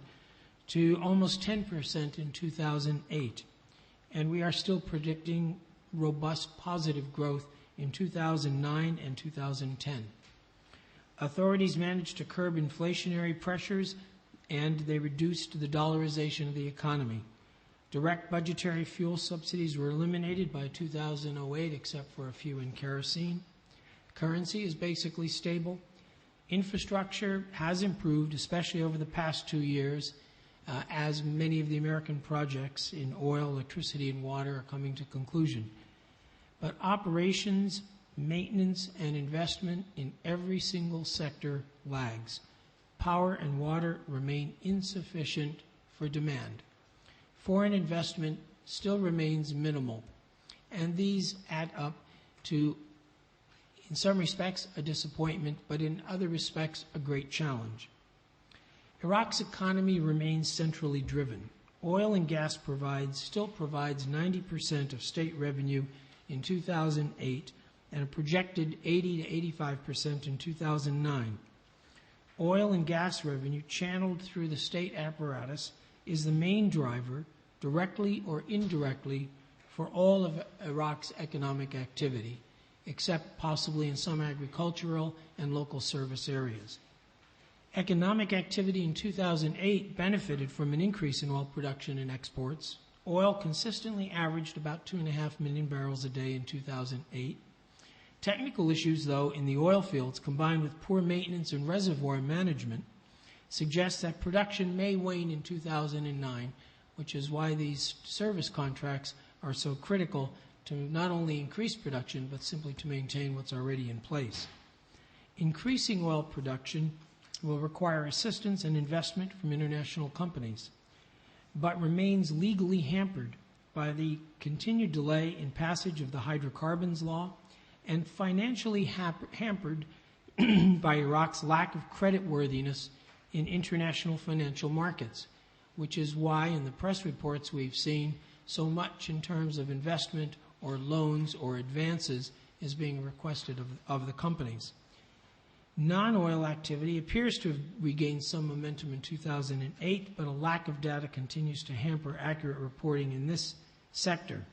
to almost 10% in 2008. And we are still predicting robust positive growth in 2009 and 2010. Authorities managed to curb inflationary pressures, and they reduced the dollarization of the economy. Direct budgetary fuel subsidies were eliminated by 2008, except for a few in kerosene. Currency is basically stable. Infrastructure has improved, especially over the past 2 years, as many of the American projects in oil, electricity, and water are coming to conclusion. But operations, maintenance, and investment in every single sector lags. Power and water remain insufficient for demand. Foreign investment still remains minimal, and these add up to, in some respects, a disappointment, but in other respects, a great challenge. Iraq's economy remains centrally driven. Oil and gas still provides 90% of state revenue in 2008 and a projected 80 to 85% in 2009. Oil and gas revenue channeled through the state apparatus is the main driver, directly or indirectly, for all of Iraq's economic activity, except possibly in some agricultural and local service areas. Economic activity in 2008 benefited from an increase in oil production and exports. Oil consistently averaged about 2.5 million barrels a day in 2008. Technical issues, though, in the oil fields, combined with poor maintenance and reservoir management, suggest that production may wane in 2009, which is why these service contracts are so critical to not only increase production, but simply to maintain what's already in place. Increasing oil production will require assistance and investment from international companies, but remains legally hampered by the continued delay in passage of the hydrocarbons law and financially hampered by Iraq's lack of creditworthiness in international financial markets, which is why in the press reports we've seen so much in terms of investment or loans or advances is being requested of the companies. Non-oil activity appears to have regained some momentum in 2008, but a lack of data continues to hamper accurate reporting in this sector.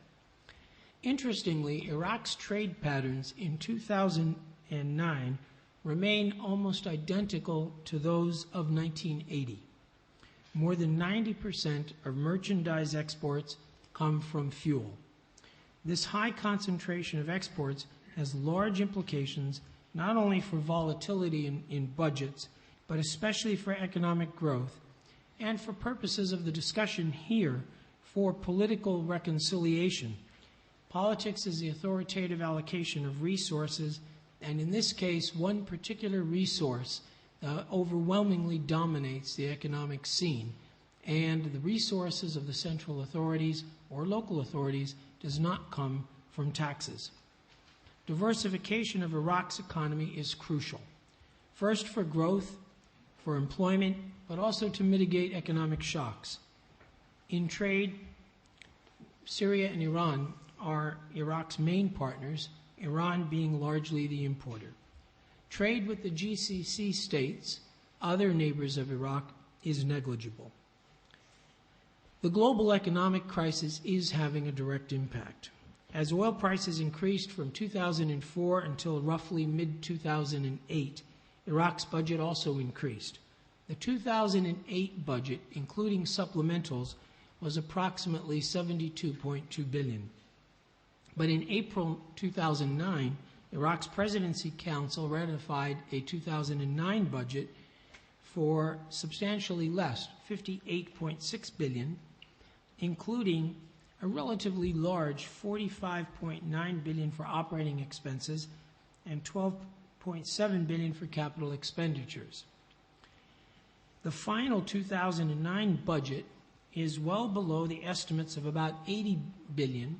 Interestingly, Iraq's trade patterns in 2009 remain almost identical to those of 1980. More than 90% of merchandise exports come from fuel. This high concentration of exports has large implications not only for volatility in budgets, but especially for economic growth, and for purposes of the discussion here, for political reconciliation. Politics is the authoritative allocation of resources, and in this case, one particular resource overwhelmingly dominates the economic scene, and the resources of the central authorities or local authorities does not come from taxes. Diversification of Iraq's economy is crucial. First, for growth, for employment, but also to mitigate economic shocks. In trade, Syria and Iran are Iraq's main partners, Iran being largely the importer. Trade with the GCC states, other neighbors of Iraq, is negligible. The global economic crisis is having a direct impact. As oil prices increased from 2004 until roughly mid-2008, Iraq's budget also increased. The 2008 budget, including supplementals, was approximately $72.2 billion. But in April 2009, Iraq's Presidency Council ratified a 2009 budget for substantially less, $58.6 billion, including a relatively large $45.9 billion for operating expenses and $12.7 billion for capital expenditures. The final 2009 budget is well below the estimates of about $80 billion,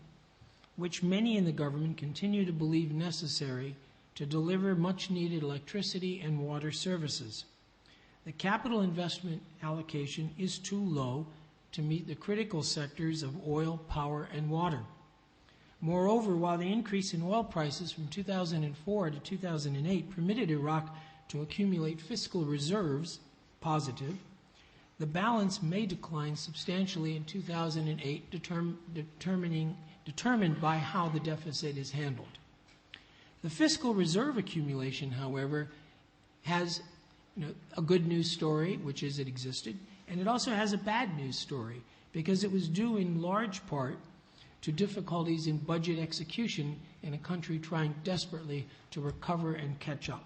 which many in the government continue to believe necessary to deliver much-needed electricity and water services. The capital investment allocation is too low to meet the critical sectors of oil, power, and water. Moreover, while the increase in oil prices from 2004 to 2008 permitted Iraq to accumulate fiscal reserves, positive, the balance may decline substantially in 2008, determined by how the deficit is handled. The fiscal reserve accumulation, however, has a good news story, which is it existed, and it also has a bad news story, because it was due in large part to difficulties in budget execution in a country trying desperately to recover and catch up.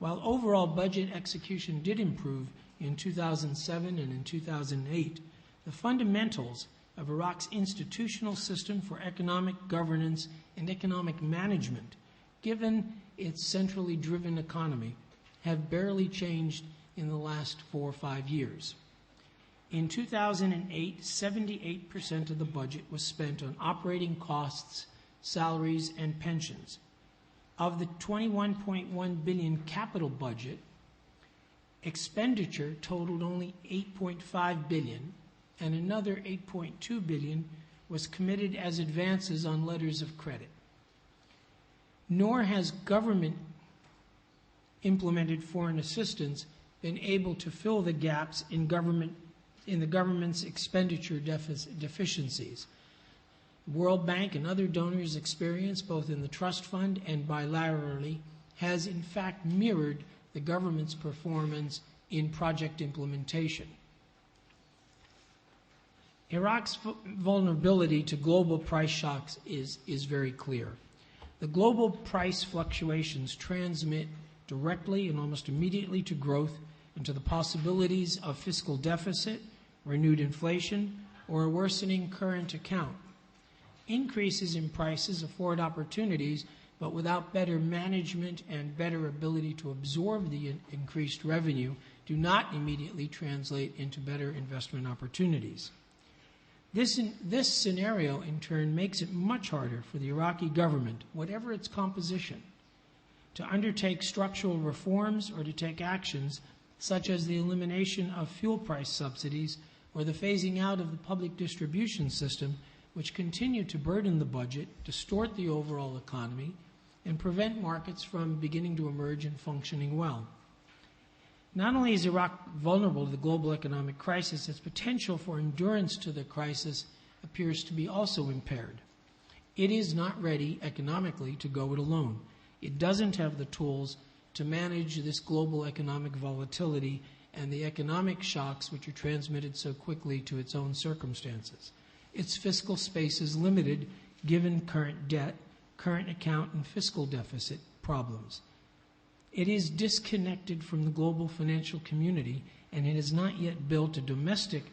While overall budget execution did improve in 2007 and in 2008, the fundamentals of Iraq's institutional system for economic governance and economic management, given its centrally driven economy, have barely changed in the last 4 or 5 years. In 2008, 78% of the budget was spent on operating costs, salaries, and pensions. Of the $21.1 billion capital budget, expenditure totaled only $8.5 billion, and another $8.2 billion was committed as advances on letters of credit. Nor has government-implemented foreign assistance been able to fill the gaps in the government's expenditure deficiencies. World Bank and other donors' experience, both in the trust fund and bilaterally, has in fact mirrored the government's performance in project implementation. Iraq's vulnerability to global price shocks is very clear. The global price fluctuations transmit directly and almost immediately to growth and to the possibilities of fiscal deficit, renewed inflation, or a worsening current account. Increases in prices afford opportunities, but without better management and better ability to absorb the increased revenue, do not immediately translate into better investment opportunities. This scenario, in turn, makes it much harder for the Iraqi government, whatever its composition, to undertake structural reforms or to take actions such as the elimination of fuel price subsidies or the phasing out of the public distribution system, which continue to burden the budget, distort the overall economy, and prevent markets from beginning to emerge and functioning well. Not only is Iraq vulnerable to the global economic crisis, its potential for endurance to the crisis appears to be also impaired. It is not ready economically to go it alone. It doesn't have the tools to manage this global economic volatility and the economic shocks which are transmitted so quickly to its own circumstances. Its fiscal space is limited given current debt, current account, and fiscal deficit problems. It is disconnected from the global financial community, and it has not yet built a domestic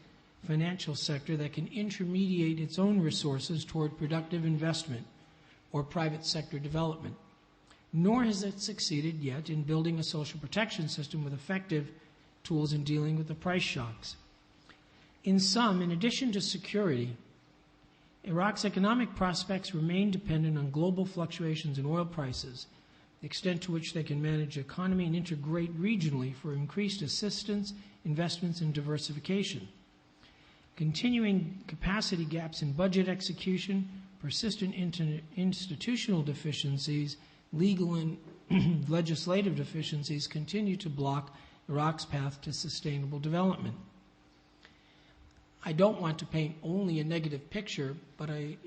financial sector that can intermediate its own resources toward productive investment or private sector development. Nor has it succeeded yet in building a social protection system with effective tools in dealing with the price shocks. In sum, in addition to security, Iraq's economic prospects remain dependent on global fluctuations in oil prices, the extent to which they can manage the economy and integrate regionally for increased assistance, investments, and diversification. Continuing capacity gaps in budget execution, persistent institutional deficiencies, legal and legislative deficiencies continue to block Iraq's path to sustainable development. I don't want to paint only a negative picture, but I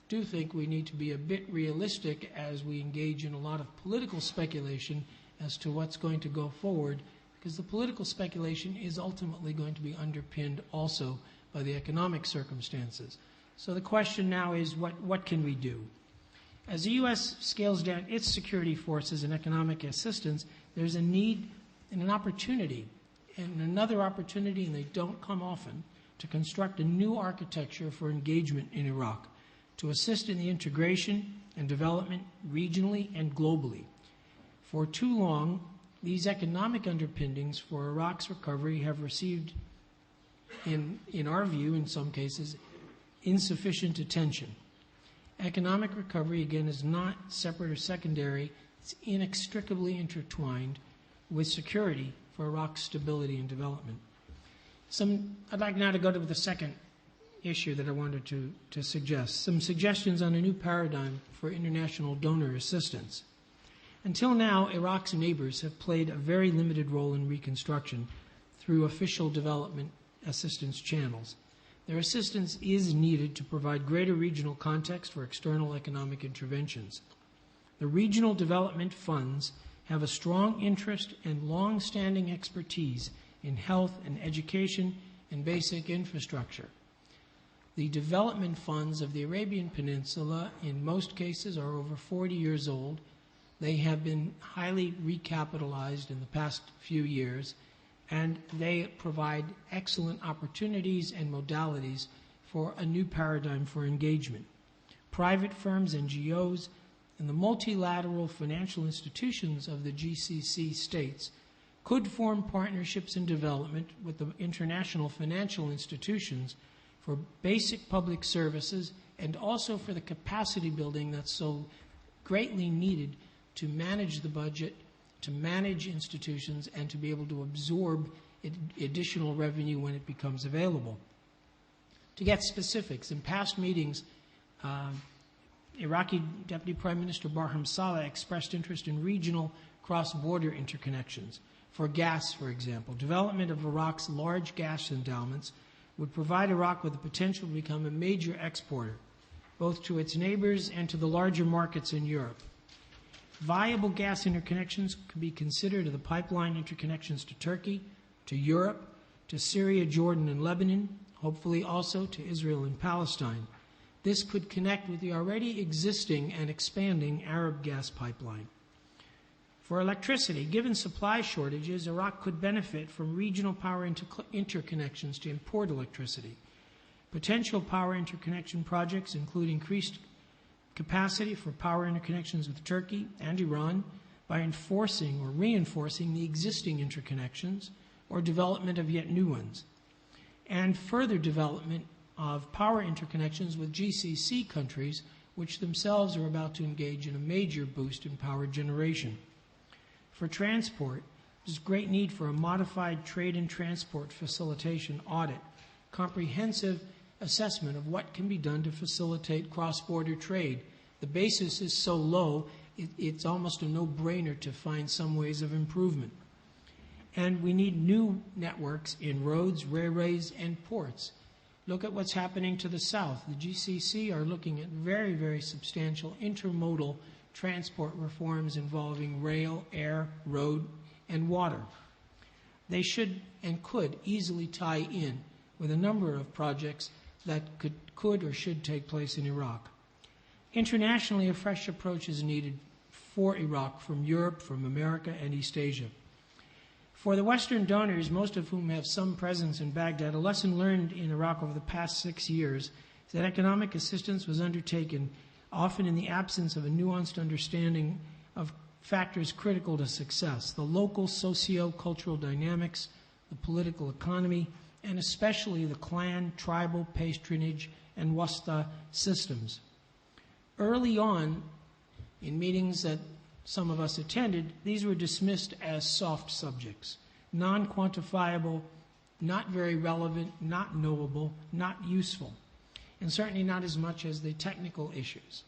do think we need to be a bit realistic as we engage in a lot of political speculation as to what's going to go forward, because the political speculation is ultimately going to be underpinned also by the economic circumstances. So the question now is, what can we do? As the U.S. scales down its security forces and economic assistance, there's a need and an opportunity, and another opportunity, and they don't come often, to construct a new architecture for engagement in Iraq, to assist in the integration and development regionally and globally. For too long, these economic underpinnings for Iraq's recovery have received, in our view, in some cases, insufficient attention. Economic recovery, again, is not separate or secondary. It's inextricably intertwined with security for Iraq's stability and development. I'd like now to go to the second issue that I wanted to suggest, some suggestions on a new paradigm for international donor assistance. Until now, Iraq's neighbors have played a very limited role in reconstruction through official development assistance channels. Their assistance is needed to provide greater regional context for external economic interventions. The regional development funds have a strong interest and long-standing expertise in health and education and basic infrastructure. The development funds of the Arabian Peninsula, in most cases, are over 40 years old. They have been highly recapitalized in the past few years, and they provide excellent opportunities and modalities for a new paradigm for engagement. Private firms, NGOs, and the multilateral financial institutions of the GCC states could form partnerships in development with the international financial institutions for basic public services and also for the capacity building that's so greatly needed to manage the budget, to manage institutions, and to be able to absorb additional revenue when it becomes available. To get specifics, in past meetings, Iraqi Deputy Prime Minister Barham Saleh expressed interest in regional cross-border interconnections. For gas, for example, development of Iraq's large gas endowments would provide Iraq with the potential to become a major exporter, both to its neighbors and to the larger markets in Europe. Viable gas interconnections could be considered the pipeline interconnections to Turkey, to Europe, to Syria, Jordan, and Lebanon, hopefully also to Israel and Palestine. This could connect with the already existing and expanding Arab gas pipeline. For electricity, given supply shortages, Iraq could benefit from regional power interconnections to import electricity. Potential power interconnection projects include increased capacity for power interconnections with Turkey and Iran by enforcing or reinforcing the existing interconnections or development of yet new ones, and further development of power interconnections with GCC countries, which themselves are about to engage in a major boost in power generation. For transport, there's great need for a modified trade and transport facilitation audit, comprehensive assessment of what can be done to facilitate cross-border trade. The basis is so low, it's almost a no-brainer to find some ways of improvement. And we need new networks in roads, railways, and ports. Look at what's happening to the south. The GCC are looking at very, very substantial intermodal transport reforms involving rail, air, road, and water. They should and could easily tie in with a number of projects that could or should take place in Iraq. Internationally, a fresh approach is needed for Iraq from Europe, from America, and East Asia. For the Western donors, most of whom have some presence in Baghdad, a lesson learned in Iraq over the past 6 years is that economic assistance was undertaken often in the absence of a nuanced understanding of factors critical to success: the local socio-cultural dynamics, the political economy, and especially the clan, tribal, patronage, and wasta systems. Early on, in meetings that some of us attended, these were dismissed as soft subjects, non-quantifiable, not very relevant, not knowable, not useful, and certainly not as much as the technical issues.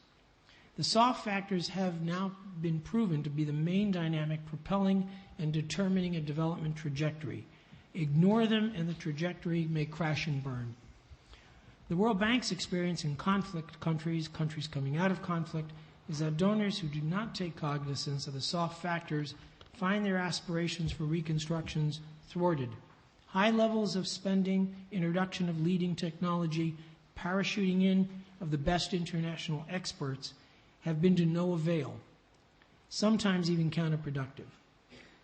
The soft factors have now been proven to be the main dynamic propelling and determining a development trajectory. Ignore them and the trajectory may crash and burn. The World Bank's experience in conflict countries coming out of conflict, is that donors who do not take cognizance of the soft factors find their aspirations for reconstructions thwarted. High levels of spending, introduction of leading technology, parachuting in of the best international experts have been to no avail, sometimes even counterproductive.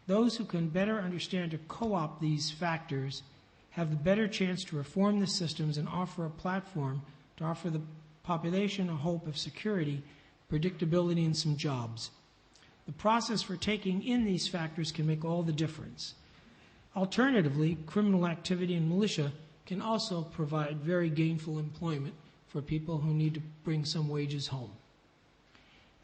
Those who can better understand or co-opt these factors have the better chance to reform the systems and offer a platform to offer the population a hope of security, predictability, and some jobs. The process for taking in these factors can make all the difference. Alternatively, criminal activity and militia can also provide very gainful employment for people who need to bring some wages home.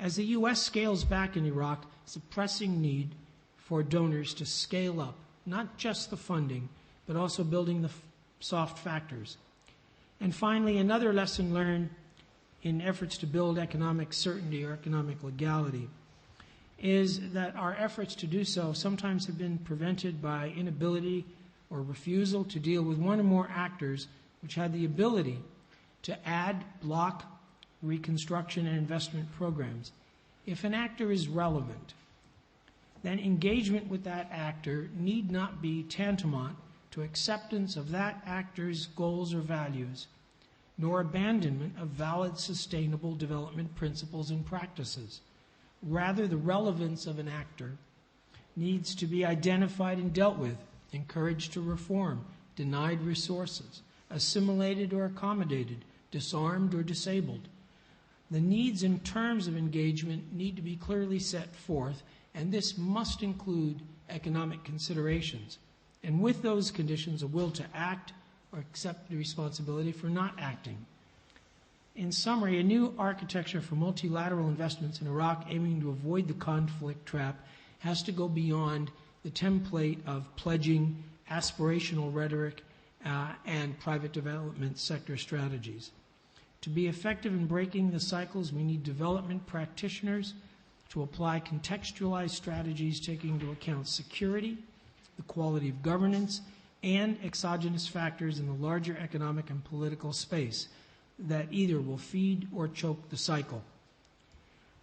As the U.S. scales back in Iraq, it's a pressing need for donors to scale up, not just the funding, but also building the soft factors. And finally, another lesson learned in efforts to build economic certainty or economic legality is that our efforts to do so sometimes have been prevented by inability or refusal to deal with one or more actors which had the ability to add, block, reconstruction, and investment programs. If an actor is relevant, then engagement with that actor need not be tantamount to acceptance of that actor's goals or values, nor abandonment of valid, sustainable development principles and practices. Rather, the relevance of an actor needs to be identified and dealt with, encouraged to reform, denied resources, assimilated or accommodated, disarmed or disabled. The needs and terms of engagement need to be clearly set forth, and this must include economic considerations. And with those conditions, a will to act or accept the responsibility for not acting. In summary, a new architecture for multilateral investments in Iraq aiming to avoid the conflict trap has to go beyond the template of pledging, aspirational rhetoric, and private development sector strategies. To be effective in breaking the cycles, we need development practitioners to apply contextualized strategies taking into account security, the quality of governance, and exogenous factors in the larger economic and political space that either will feed or choke the cycle.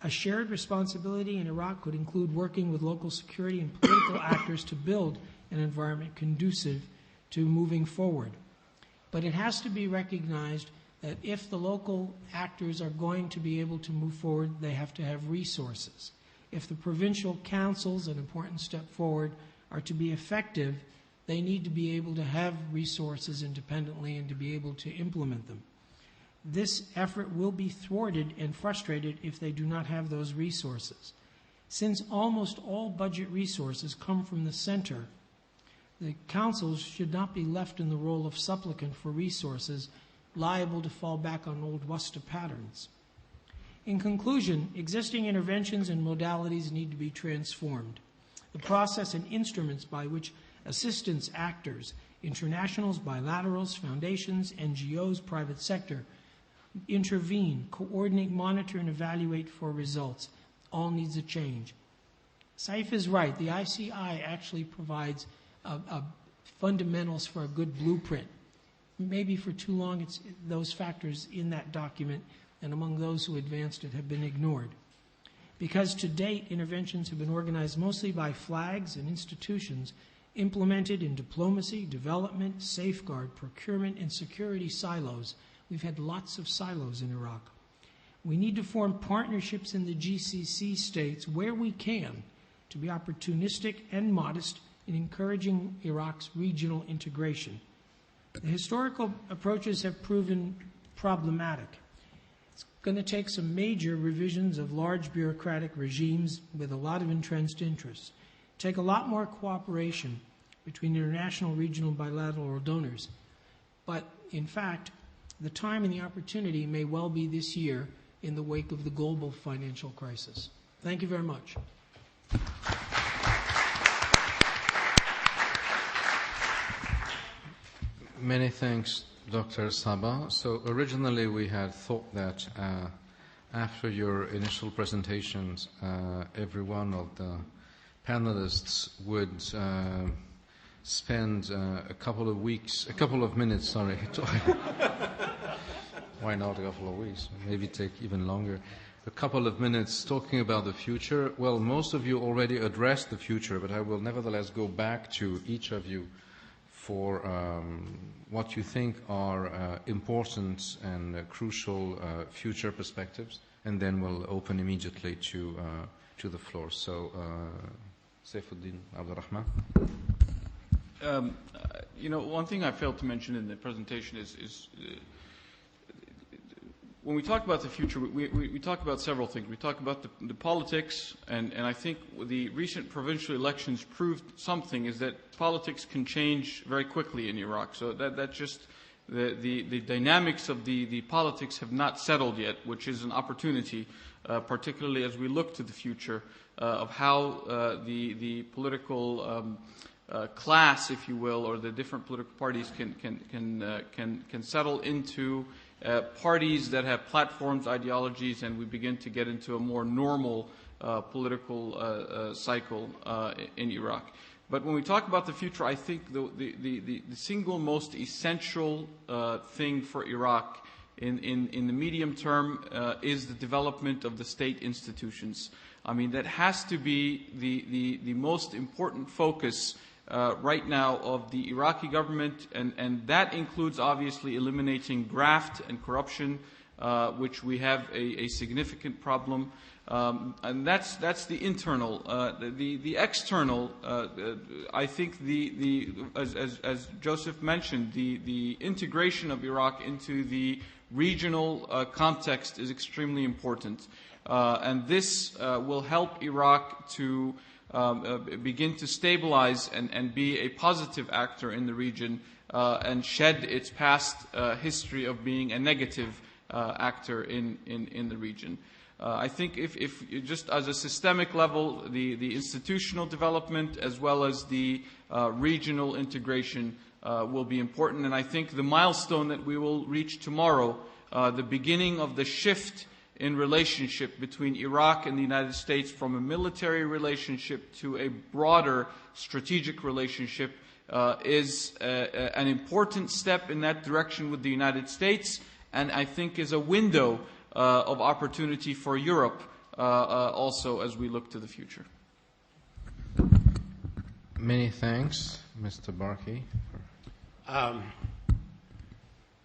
A shared responsibility in Iraq could include working with local security and political actors to build an environment conducive to moving forward. But it has to be recognized that if the local actors are going to be able to move forward, they have to have resources. If the provincial councils, an important step forward, are to be effective, they need to be able to have resources independently and to be able to implement them. This effort will be thwarted and frustrated if they do not have those resources. Since almost all budget resources come from the center, the councils should not be left in the role of supplicant for resources liable to fall back on old WUSTA patterns. In conclusion, existing interventions and modalities need to be transformed. The process and instruments by which assistance actors, internationals, bilaterals, foundations, NGOs, private sector, intervene, coordinate, monitor, and evaluate for results, all needs a change. Saif is right. The ICI actually provides fundamentals for a good blueprint. Maybe for too long those factors in that document and among those who advanced it have been ignored. Because to date, interventions have been organized mostly by flags and institutions implemented in diplomacy, development, safeguard, procurement, and security silos. We've had lots of silos in Iraq. We need to form partnerships in the GCC states where we can to be opportunistic and modest in encouraging Iraq's regional integration. The historical approaches have proven problematic. It's going to take some major revisions of large bureaucratic regimes with a lot of entrenched interests. Take a lot more cooperation between international, regional, bilateral donors. But in fact, the time and the opportunity may well be this year in the wake of the global financial crisis. Thank you very much. Many thanks, Dr. Sabah. So originally we had thought that after your initial presentations, every one of the panelists would spend a couple of minutes, why not a couple of weeks? Maybe take even longer. A couple of minutes talking about the future. Well, most of you already addressed the future, but I will nevertheless go back to each of you for what you think are important and crucial future perspectives, and then we'll open immediately to the floor. So, Saifuddin Abdul-Rahman. One thing I failed to mention in the presentation is when we talk about the future, we talk about several things. We talk about the politics, and I think the recent provincial elections proved something, is that politics can change very quickly in Iraq. So that just, the dynamics of the politics have not settled yet, which is an opportunity, particularly as we look to the future of how the political class, if you will, or the different political parties can settle into parties that have platforms, ideologies, and we begin to get into a more normal political cycle in Iraq. But when we talk about the future, I think the single most essential thing for Iraq in the medium term is the development of the state institutions. I mean, that has to be the most important focus right now of the Iraqi government, and that includes obviously eliminating graft and corruption, which we have a significant problem. And that's the internal. The external, I think as Joseph mentioned, the integration of Iraq into the regional context is extremely important. And this will help Iraq to begin to stabilize and be a positive actor in the region and shed its past history of being a negative actor in the region. I think if just as a systemic level, the institutional development as well as the regional integration will be important. And I think the milestone that we will reach tomorrow, the beginning of the shift in relationship between Iraq and the United States from a military relationship to a broader strategic relationship, is an important step in that direction with the United States, and I think is a window of opportunity for Europe also as we look to the future. Many thanks, Mr. Barkey.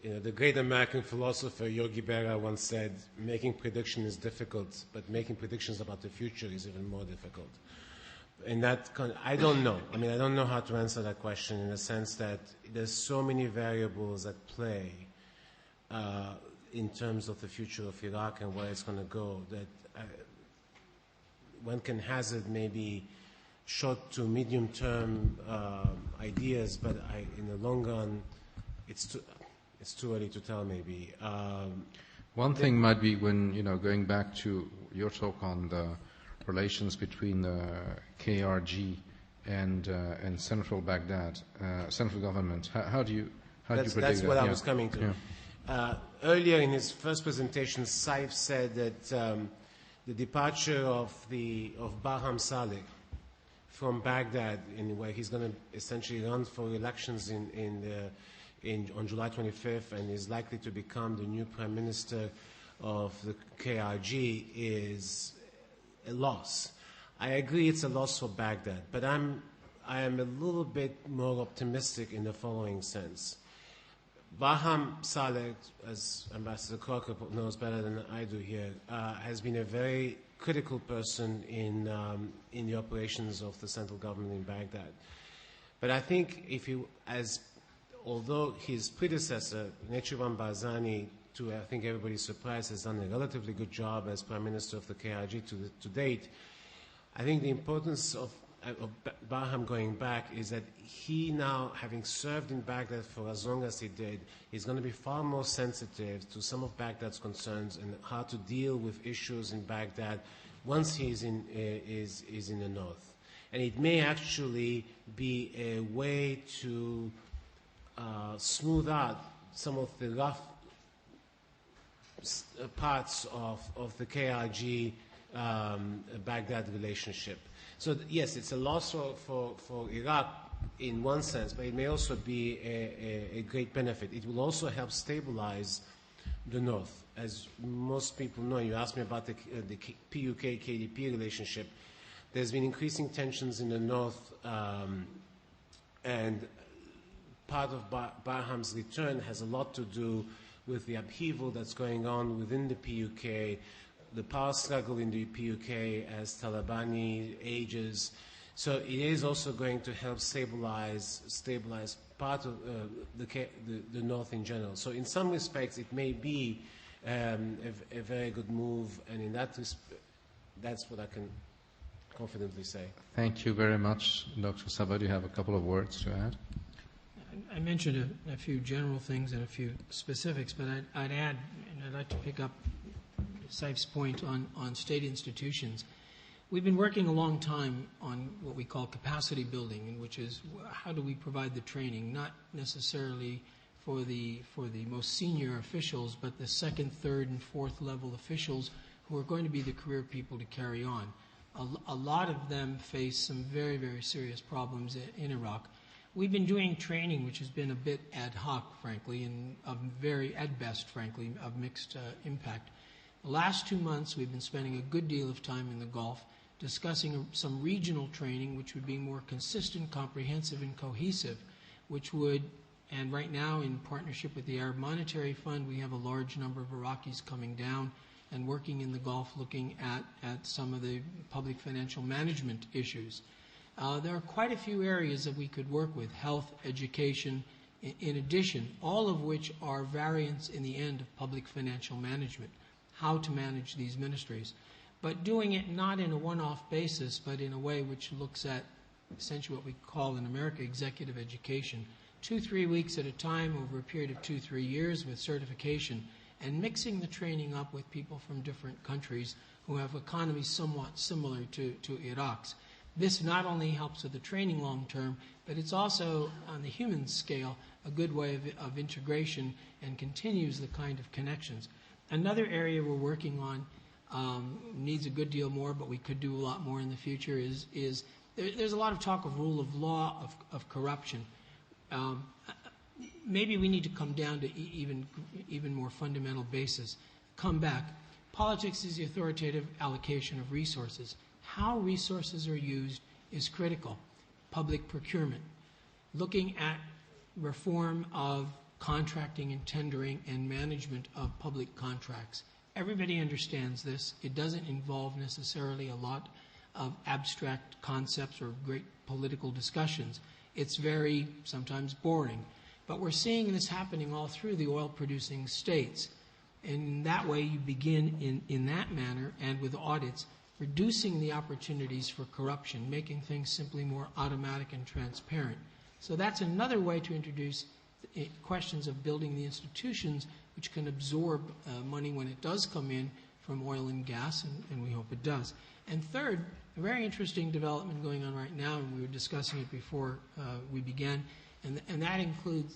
The great American philosopher Yogi Berra once said, making prediction is difficult, but making predictions about the future is even more difficult. And I don't know. I mean, I don't know how to answer that question in the sense that there's so many variables at play in terms of the future of Iraq and where it's going to go, that one can hazard maybe short to medium term ideas, but in the long run, it's too early to tell maybe. One thing might be when, going back to your talk on the relations between the KRG and central Baghdad, central government. How do you predict that? That's what I was coming to. Yeah. Earlier in his first presentation, Saif said that the departure of Barham Saleh from Baghdad, where he's going to essentially run for elections on July 25th and is likely to become the new prime minister of the KRG, is a loss. I agree it's a loss for Baghdad, but I am a little bit more optimistic in the following sense. Barham Saleh, as Ambassador Crocker knows better than I do here, has been a very critical person in the operations of the central government in Baghdad. But I think although his predecessor, Nechirvan Barzani, to I think everybody's surprise, has done a relatively good job as Prime Minister of the KRG to date, I think the importance of Barham going back is that he now, having served in Baghdad for as long as he did, is going to be far more sensitive to some of Baghdad's concerns and how to deal with issues in Baghdad once he is in the north. And it may actually be a way to smooth out some of the rough parts of the KRG Baghdad relationship. So yes, it's a loss for Iraq in one sense, but it may also be a great benefit. It will also help stabilize the north. As most people know, you asked me about the PUK-KDP relationship. There's been increasing tensions in the north, and part of Barham's return has a lot to do with the upheaval that's going on within the PUK, the power struggle in the PUK as Talabani ages. So it is also going to help stabilize part of the north in general. So in some respects, it may be a very good move, and in that respect, that's what I can confidently say. Thank you very much, Dr. Sabah. Do you have a couple of words to add? I mentioned a few general things and a few specifics, but I'd add, and I'd like to pick up Saif's point on state institutions. We've been working a long time on what we call capacity building, which is how do we provide the training, not necessarily for the most senior officials, but the second, third, and fourth level officials who are going to be the career people to carry on. A lot of them face some very, very serious problems in Iraq. We've been doing training, which has been a bit ad hoc, frankly, and at best, frankly, of mixed impact. The last 2 months, we've been spending a good deal of time in the Gulf discussing some regional training, which would be more consistent, comprehensive, and cohesive, which would, and right now in partnership with the Arab Monetary Fund, we have a large number of Iraqis coming down and working in the Gulf looking at some of the public financial management issues. There are quite a few areas that we could work with, health, education, in addition, all of which are variants in the end of public financial management, how to manage these ministries. But doing it not in a one-off basis, but in a way which looks at essentially what we call in America executive education, 2-3 weeks at a time over a period of 2-3 years with certification, and mixing the training up with people from different countries who have economies somewhat similar to Iraq's. This not only helps with the training long term, but it's also, on the human scale, a good way of integration and continues the kind of connections. Another area we're working on needs a good deal more, but we could do a lot more in the future, is there's a lot of talk of rule of law, of corruption. Maybe we need to come down to even more fundamental basis. Come back. Politics is the authoritative allocation of resources. How resources are used is critical. Public procurement. Looking at reform of contracting and tendering and management of public contracts. Everybody understands this. It doesn't involve necessarily a lot of abstract concepts or great political discussions. It's very sometimes boring. But we're seeing this happening all through the oil-producing states. And in that way, you begin in that manner and with audits, reducing the opportunities for corruption, making things simply more automatic and transparent. So that's another way to introduce questions of building the institutions which can absorb money when it does come in from oil and gas, and we hope it does. And third, a very interesting development going on right now, and we were discussing it before we began, and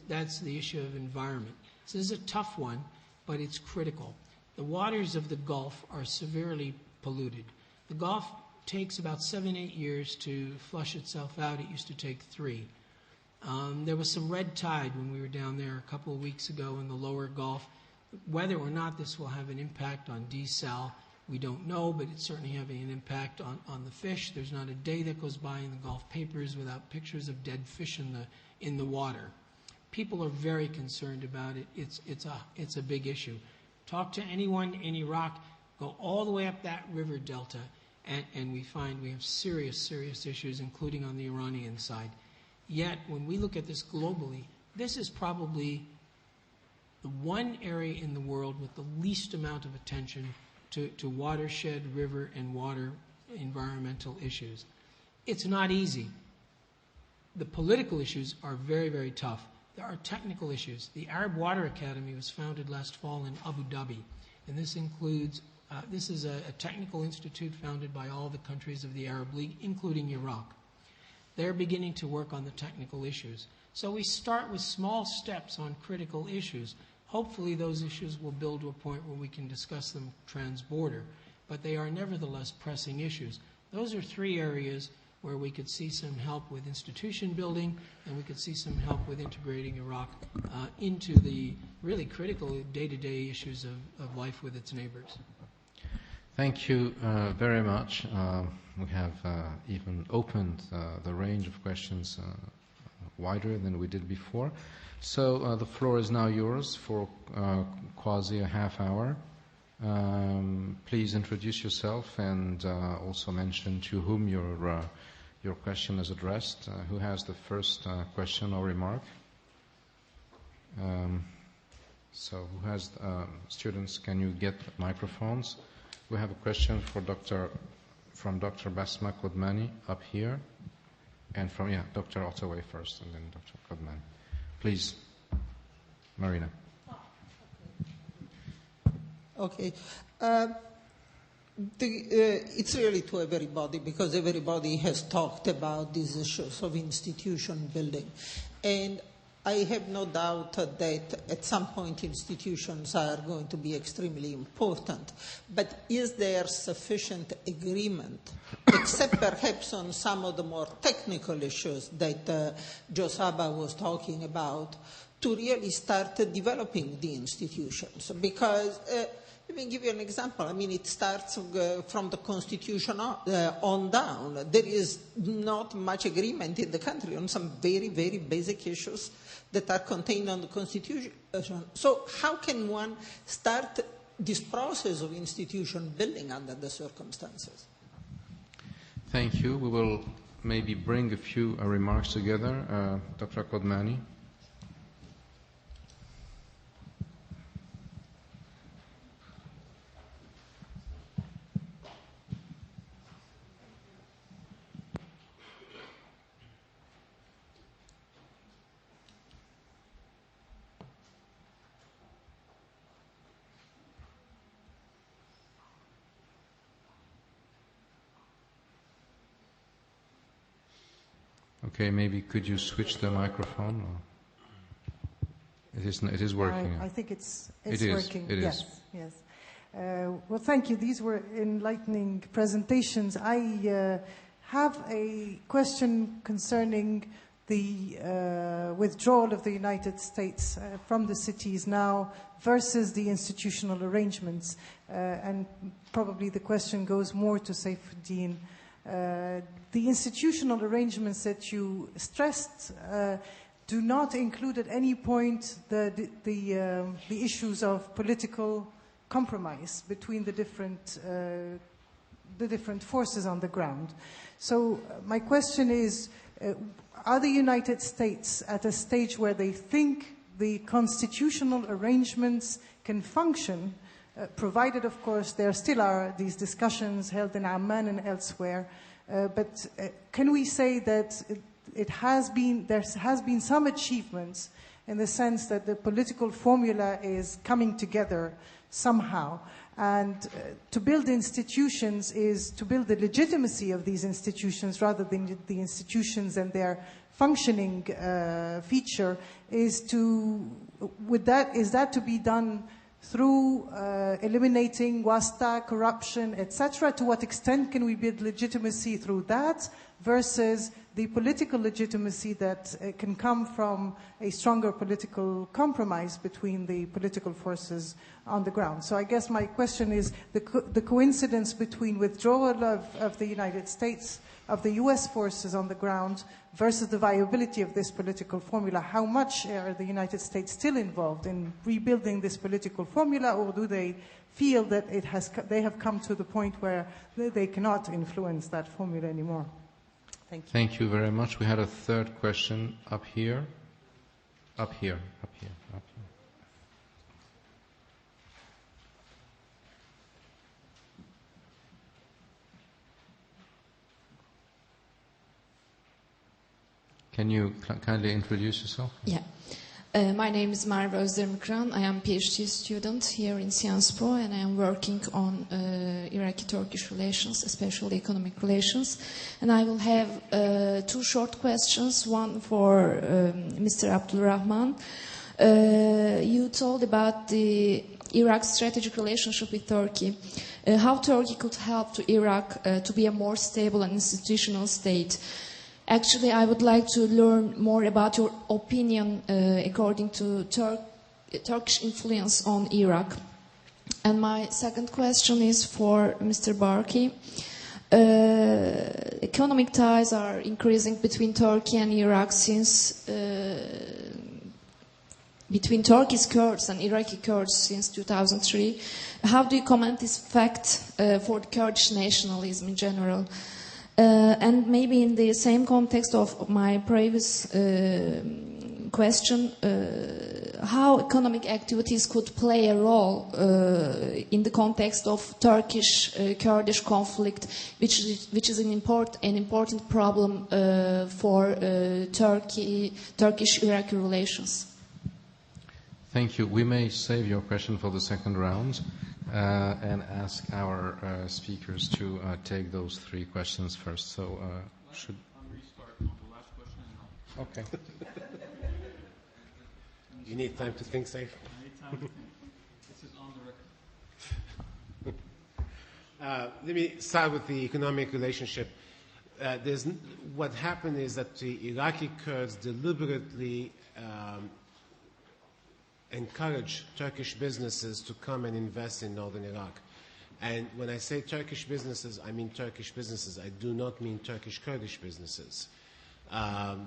that's the issue of environment. So this is a tough one, but it's critical. The waters of the Gulf are severely polluted. The Gulf takes about 7-8 years to flush itself out. It used to take 3. There was some red tide when we were down there a couple of weeks ago in the lower Gulf. Whether or not this will have an impact on desal, we don't know, but it's certainly having an impact on the fish. There's not a day that goes by in the Gulf papers without pictures of dead fish in the water. People are very concerned about it. It's a big issue. Talk to anyone in Iraq, go all the way up that river delta, and we find we have serious, serious issues, including on the Iranian side. Yet, when we look at this globally, this is probably the one area in the world with the least amount of attention to watershed, river, and water environmental issues. It's not easy. The political issues are very, very tough. There are technical issues. The Arab Water Academy was founded last fall in Abu Dhabi, and this includes, this is a technical institute founded by all the countries of the Arab League, including Iraq. They're beginning to work on the technical issues. So we start with small steps on critical issues. Hopefully those issues will build to a point where we can discuss them trans-border, but they are nevertheless pressing issues. Those are 3 areas where we could see some help with institution building, and we could see some help with integrating Iraq into the really critical day-to-day issues of life with its neighbors. Thank you very much. We have even opened the range of questions wider than we did before. So the floor is now yours for quasi a half hour. Please introduce yourself and also mention to whom your question is addressed. Who has the first question or remark? So who has students? Can you get microphones? We have a question for from Dr. Basma Kodmani up here, and from Dr. Ottaway first, and then Dr. Kodmani. Please, Marina. Okay. It's really to everybody, because everybody has talked about these issues of institution building. And I have no doubt that at some point institutions are going to be extremely important. But is there sufficient agreement, except perhaps on some of the more technical issues that Joe Saba was talking about, to really start developing the institutions? Because let me give you an example. I mean, it starts from the Constitution on down. There is not much agreement in the country on some very, very basic issues that are contained on the Constitution. So how can one start this process of institution building under the circumstances? Thank you. We will maybe bring a few remarks together. Dr. Kodmani. Okay, maybe could you switch the microphone? Or it is working. I think it's it working. It yes, is. Yes. Well, thank you. These were enlightening presentations. I have a question concerning the withdrawal of the United States from the cities now versus the institutional arrangements. And probably the question goes more to Saifuddin. The institutional arrangements that you stressed do not include at any point the issues of political compromise between the different forces on the ground. So my question is, are the United States at a stage where they think the constitutional arrangements can function, provided, of course, there still are these discussions held in Amman and elsewhere, but can we say that there has been some achievements in the sense that the political formula is coming together somehow? And to build institutions is to build the legitimacy of these institutions rather than the institutions and their functioning feature. Is that to be done through eliminating wasta, corruption, etc.? To what extent can we build legitimacy through that versus the political legitimacy that can come from a stronger political compromise between the political forces on the ground? So I guess my question is the coincidence between withdrawal of the United States, of the US forces on the ground, versus the viability of this political formula. How much are the United States still involved in rebuilding this political formula, or do they feel that they have come to the point where they cannot influence that formula anymore? Thank you. Thank you very much. We had a third question up here. Up here. Can you kindly introduce yourself? Yeah. My name is Merve Özdemirkıran. I am a PhD student here in Sciences Po, and I am working on Iraqi-Turkish relations, especially economic relations. And I will have two short questions, one for Mr. Abdul-Rahman. You told about the Iraq's strategic relationship with Turkey. How Turkey could help to Iraq to be a more stable and institutional state. Actually, I would like to learn more about your opinion according to Turkish influence on Iraq. And my second question is for Mr. Barki. Economic ties are increasing between Turkey and Iraq since between Turkish Kurds and Iraqi Kurds since 2003. How do you comment this fact for the Kurdish nationalism in general? And maybe in the same context of my previous question, how economic activities could play a role in the context of Turkish-Kurdish conflict, which is an important problem for Turkish-Iraqi relations. Thank you. We may save your question for the second round. and ask our speakers to take those 3 questions first. So, should... I'll restart on the last question. Okay. You need time to think, Saif. I need time to think. This is on the record. Let me start with the economic relationship. What happened is that the Iraqi Kurds deliberately encourage Turkish businesses to come and invest in northern Iraq. And when I say Turkish businesses, I mean Turkish businesses. I do not mean Turkish Kurdish businesses.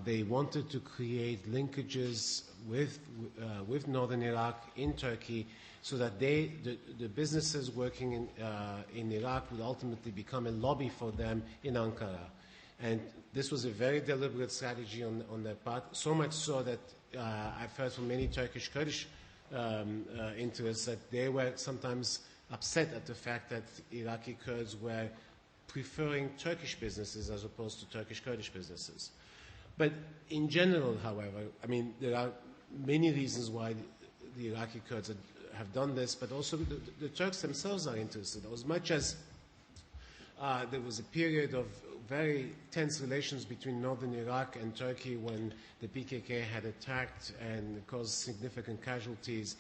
They wanted to create linkages with northern Iraq in Turkey so that the businesses working in Iraq would ultimately become a lobby for them in Ankara. And this was a very deliberate strategy on their part, so much so that I've heard from many Turkish Kurdish interests that they were sometimes upset at the fact that Iraqi Kurds were preferring Turkish businesses as opposed to Turkish Kurdish businesses. But in general, however, I mean, there are many reasons why the Iraqi Kurds have done this, but also the Turks themselves are interested. As much as there was a period of very tense relations between northern Iraq and Turkey when the PKK had attacked and caused significant casualties,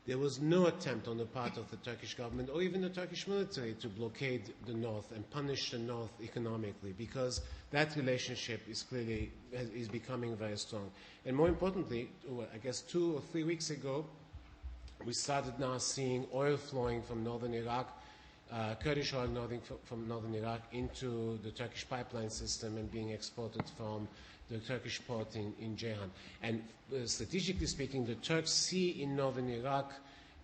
there was no attempt on the part of the Turkish government or even the Turkish military to blockade the north and punish the north economically, because that relationship is becoming very strong. And more importantly, I guess 2 or 3 weeks ago, we started now seeing oil flowing from northern Iraq, Kurdish oil from northern Iraq into the Turkish pipeline system and being exported from the Turkish port in Ceyhan. And strategically speaking, the Turks see in northern Iraq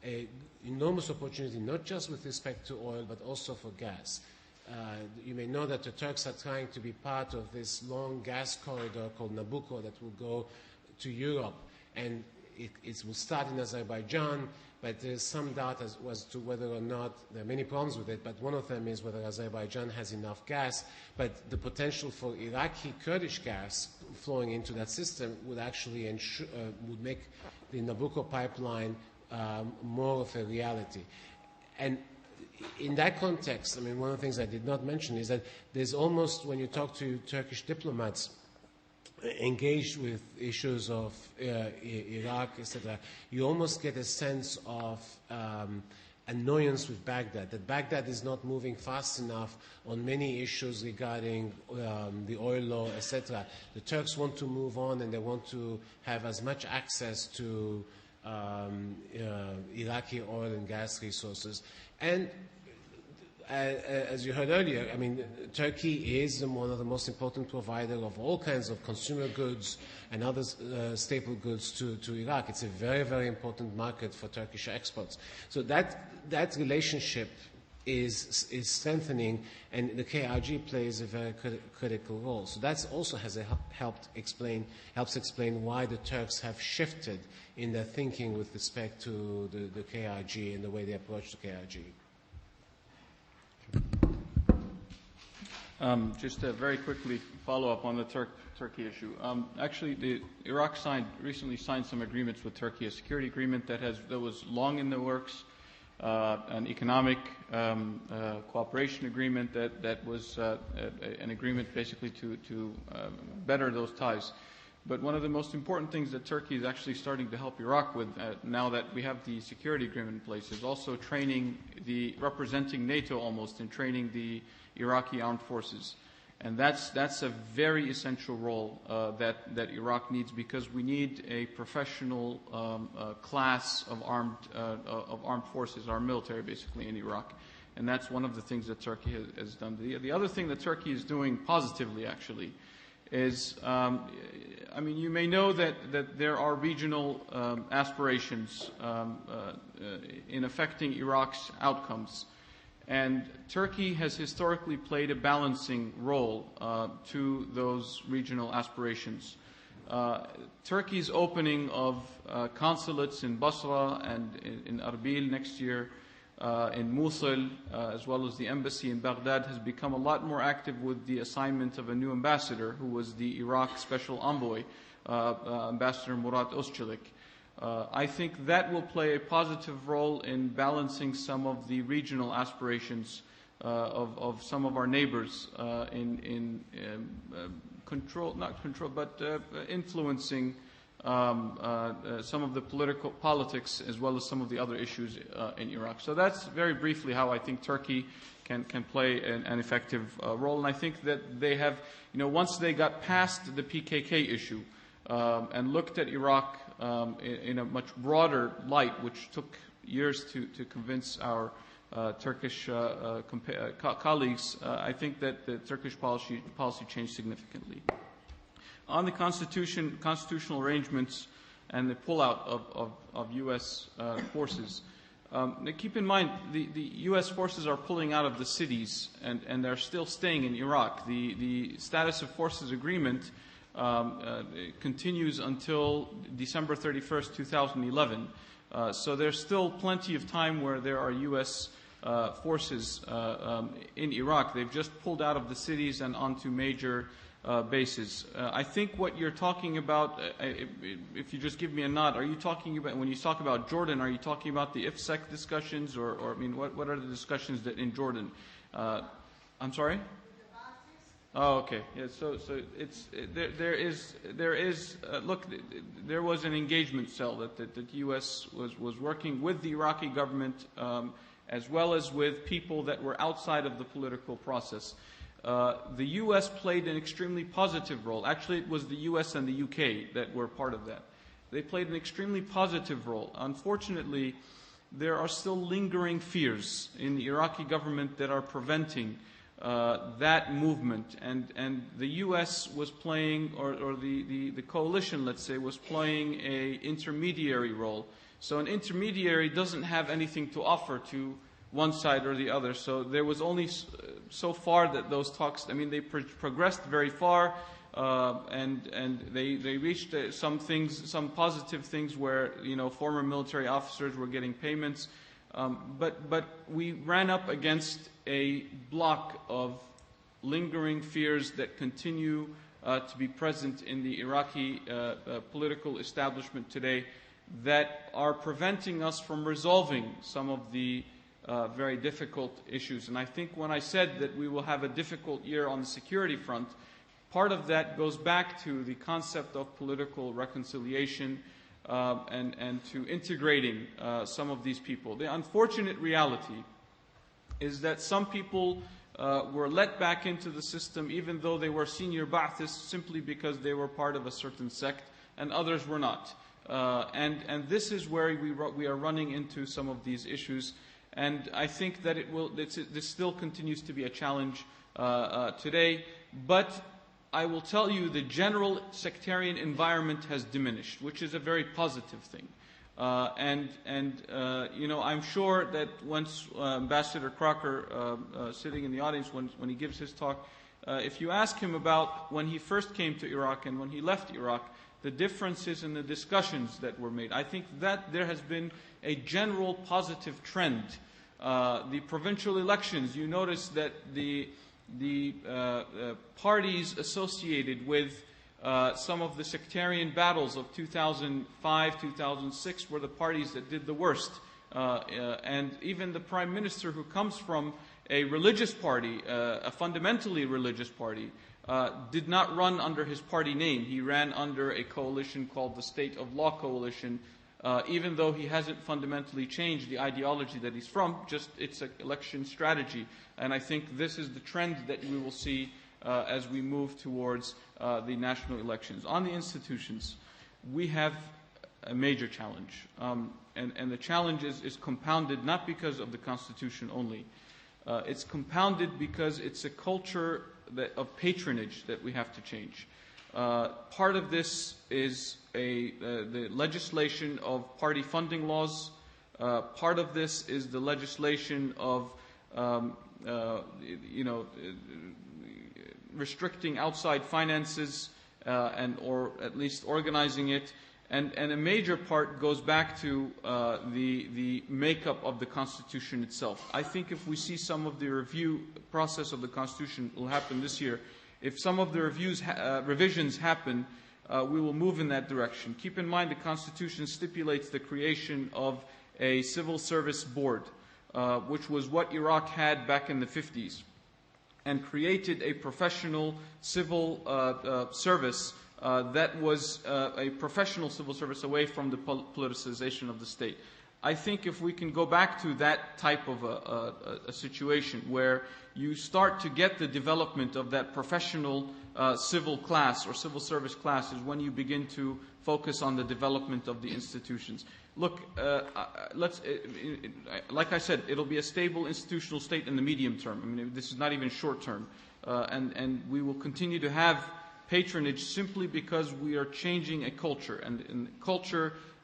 an enormous opportunity, not just with respect to oil, but also for gas. You may know that the Turks are trying to be part of this long gas corridor called Nabucco that will go to Europe. And it will start in Azerbaijan, but there's some doubt as to whether or not, there are many problems with it, but one of them is whether Azerbaijan has enough gas. But the potential for Iraqi Kurdish gas flowing into that system would actually would make the Nabucco pipeline more of a reality. And in that context, I mean, one of the things I did not mention is that there's almost, when you talk to Turkish diplomats engaged with issues of Iraq, etc., you almost get a sense of annoyance with Baghdad, that Baghdad is not moving fast enough on many issues regarding the oil law, etc. The Turks want to move on and they want to have as much access to Iraqi oil and gas resources. And as you heard earlier, I mean, Turkey is one of the most important providers of all kinds of consumer goods and other staple goods to Iraq. It's a very, very important market for Turkish exports. So that relationship is strengthening, and the KRG plays a very critical role. So that also helps explain why the Turks have shifted in their thinking with respect to the KRG and the way they approach the KRG. Just to very quickly follow up on the Turkey issue. Actually, Iraq recently signed some agreements with Turkey, a security agreement that was long in the works, an economic cooperation agreement that was an agreement basically to better those ties. But one of the most important things that Turkey is actually starting to help Iraq with now that we have the security agreement in place is also representing NATO almost in training the Iraqi armed forces. And that's a very essential role that Iraq needs, because we need a professional class of armed forces, our military basically in Iraq. And that's one of the things that Turkey has done. The other thing that Turkey is doing positively actually is, I mean, you may know that there are regional aspirations in affecting Iraq's outcomes. And Turkey has historically played a balancing role to those regional aspirations. Turkey's opening of consulates in Basra and in Erbil next year, in Mosul, as well as the embassy in Baghdad, has become a lot more active with the assignment of a new ambassador, who was the Iraq Special Envoy, Ambassador Murat Özçelik. I think that will play a positive role in balancing some of the regional aspirations of some of our neighbors in influencing some of the politics as well as some of the other issues in Iraq. So that's very briefly how I think Turkey can play an effective role. And I think that they have, once they got past the PKK issue and looked at Iraq in a much broader light, which took years to convince our Turkish colleagues, I think that the Turkish policy changed significantly. On the constitutional arrangements and the pullout of U.S. forces, keep in mind the U.S. forces are pulling out of the cities and they're still staying in Iraq. The status of forces agreement continues until December 31st, 2011. So there's still plenty of time where there are U.S. Forces in Iraq. They've just pulled out of the cities and onto major bases. I think what you're talking about, if you just give me a nod, are you talking about, when you talk about Jordan, are you talking about the IFSEC discussions, or I mean, what are the discussions that in Jordan? I'm sorry? Oh, okay. Yeah. So it's there is look. There was an engagement cell that the U.S. was working with the Iraqi government, as well as with people that were outside of the political process. The U.S. played an extremely positive role. Actually, it was the U.S. and the U.K. that were part of that. They played an extremely positive role. Unfortunately, there are still lingering fears in the Iraqi government that are preventing that movement, and the U.S. was playing, or the coalition, let's say, was playing a intermediary role. So an intermediary doesn't have anything to offer to one side or the other. So there was only so far that those talks, I mean, they progressed very far, and they reached some things, some positive things where, former military officers were getting payments. But we ran up against a block of lingering fears that continue to be present in the Iraqi political establishment today that are preventing us from resolving some of the very difficult issues. And I think when I said that we will have a difficult year on the security front, part of that goes back to the concept of political reconciliation, and to integrating some of these people. The unfortunate reality is that some people were let back into the system even though they were senior Ba'athists simply because they were part of a certain sect, and others were not. And this is where we are running into some of these issues. And I think that this still continues to be a challenge today. But I will tell you, the general sectarian environment has diminished, which is a very positive thing. I'm sure that once Ambassador Crocker, sitting in the audience, when he gives his talk, if you ask him about when he first came to Iraq and when he left Iraq, the differences in the discussions that were made, I think that there has been a general positive trend. The provincial elections, you notice that the parties associated with some of the sectarian battles of 2005, 2006 were the parties that did the worst. And even the Prime Minister, who comes from a religious party, a fundamentally religious party, did not run under his party name. He ran under a coalition called the State of Law Coalition, even though he hasn't fundamentally changed the ideology that he's from, just it's an election strategy. And I think this is the trend that we will see as we move towards the national elections. On the institutions, we have a major challenge. And the challenge is compounded not because of the Constitution only. It's compounded because it's a culture of patronage that we have to change. Part of this is the legislation of party funding laws. Part of this is the legislation of restricting outside finances or at least organizing it. And a major part goes back to the makeup of the Constitution itself. I think if we see some of the review process of the Constitution will happen this year, if some of the revisions happen, we will move in that direction. Keep in mind the Constitution stipulates the creation of a civil service board, which was what Iraq had back in the 50s, and created a professional civil service that was a professional civil service away from the politicization of the state. I think if we can go back to that type of a situation where you start to get the development of that professional civil class or civil service class is when you begin to focus on the development of the institutions. Look, like I said, it'll be a stable institutional state in the medium term. I mean, this is not even short term. And we will continue to have patronage simply because we are changing a culture. And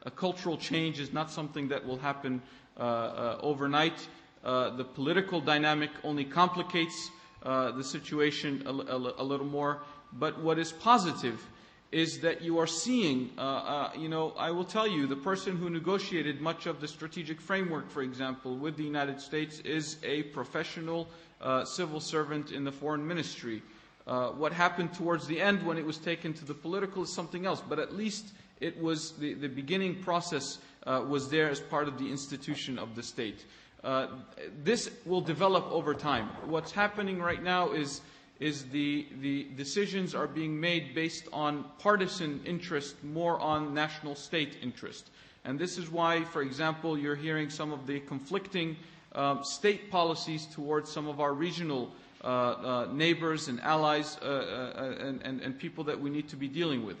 a cultural change is not something that will happen overnight. The political dynamic only complicates the situation a little more. But what is positive is that you are seeing, I will tell you, the person who negotiated much of the strategic framework, for example, with the United States is a professional civil servant in the foreign ministry. What happened towards the end when it was taken to the political is something else, but at least it was the beginning process was there as part of the institution of the state. This will develop over time. What's happening right now is the decisions are being made based on partisan interest, more on national state interest. And this is why, for example, you're hearing some of the conflicting state policies towards some of our regional neighbors and allies and people that we need to be dealing with.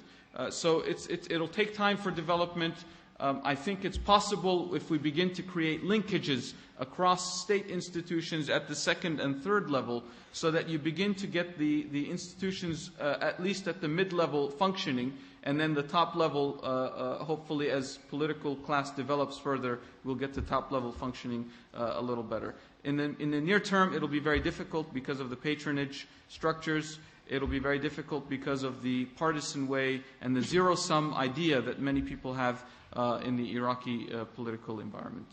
So it'll take time for development. I think it's possible if we begin to create linkages across state institutions at the second and third level so that you begin to get the institutions at least at the mid-level functioning, and then the top level, hopefully as political class develops further, we'll get to top level functioning a little better. In the near term, it'll be very difficult because of the patronage structures. It'll be very difficult because of the partisan way and the zero-sum idea that many people have in the Iraqi political environment.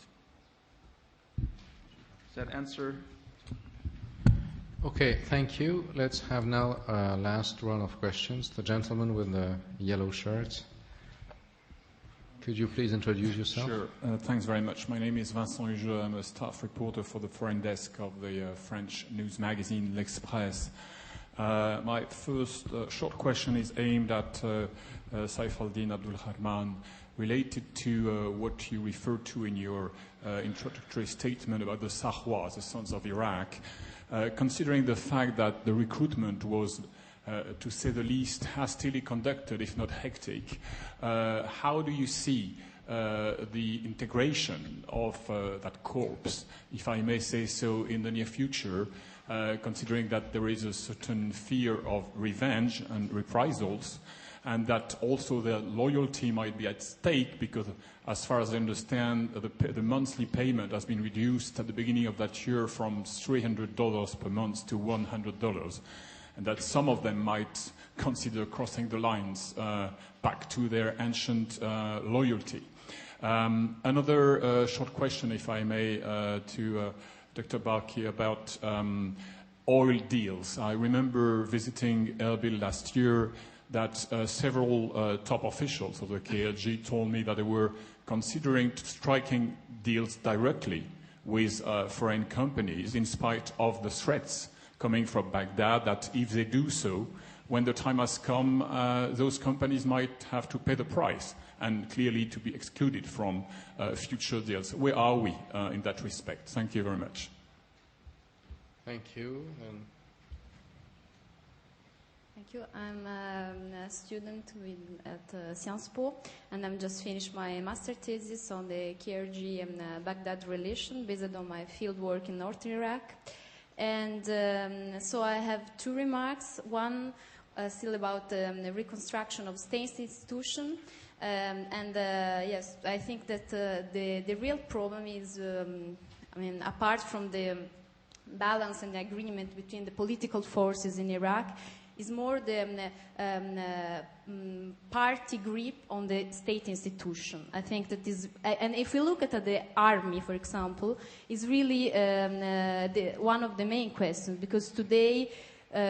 Does that answer? Okay, thank you. Let's have now a last round of questions. The gentleman with the yellow shirt. Could you please introduce yourself? Sure. Thanks very much. My name is Vincent Hugeux. I'm a staff reporter for the foreign desk of the French news magazine L'Express. My first short question is aimed at Saif al-Din Abdul-Rahman, related to what you referred to in your introductory statement about the Sahwas, the sons of Iraq. Considering the fact that the recruitment was, to say the least, hastily conducted, if not hectic, how do you see the integration of that corps, if I may say so, in the near future, considering that there is a certain fear of revenge and reprisals, and that also their loyalty might be at stake because, as far as I understand, the monthly payment has been reduced at the beginning of that year from $300 per month to $100, and that some of them might consider crossing the lines back to their ancient loyalty. Another short question, if I may, to Dr. Balki about oil deals. I remember visiting Erbil last year that several top officials of the KRG told me that they were considering striking deals directly with foreign companies in spite of the threats coming from Baghdad that if they do so, when the time has come, those companies might have to pay the price and clearly to be excluded from future deals. Where are we in that respect? Thank you very much. Thank you. Thank you. I'm a student at Sciences Po, and I'm just finished my master thesis on the KRG and Baghdad relation based on my field work in northern Iraq. And so I have two remarks. One still about the reconstruction of state institution. Yes, I think that the real problem is, apart from the balance and the agreement between the political forces in Iraq, is more the party grip on the state institution. I think that is, and if we look at the army, for example, is really one of the main questions, because today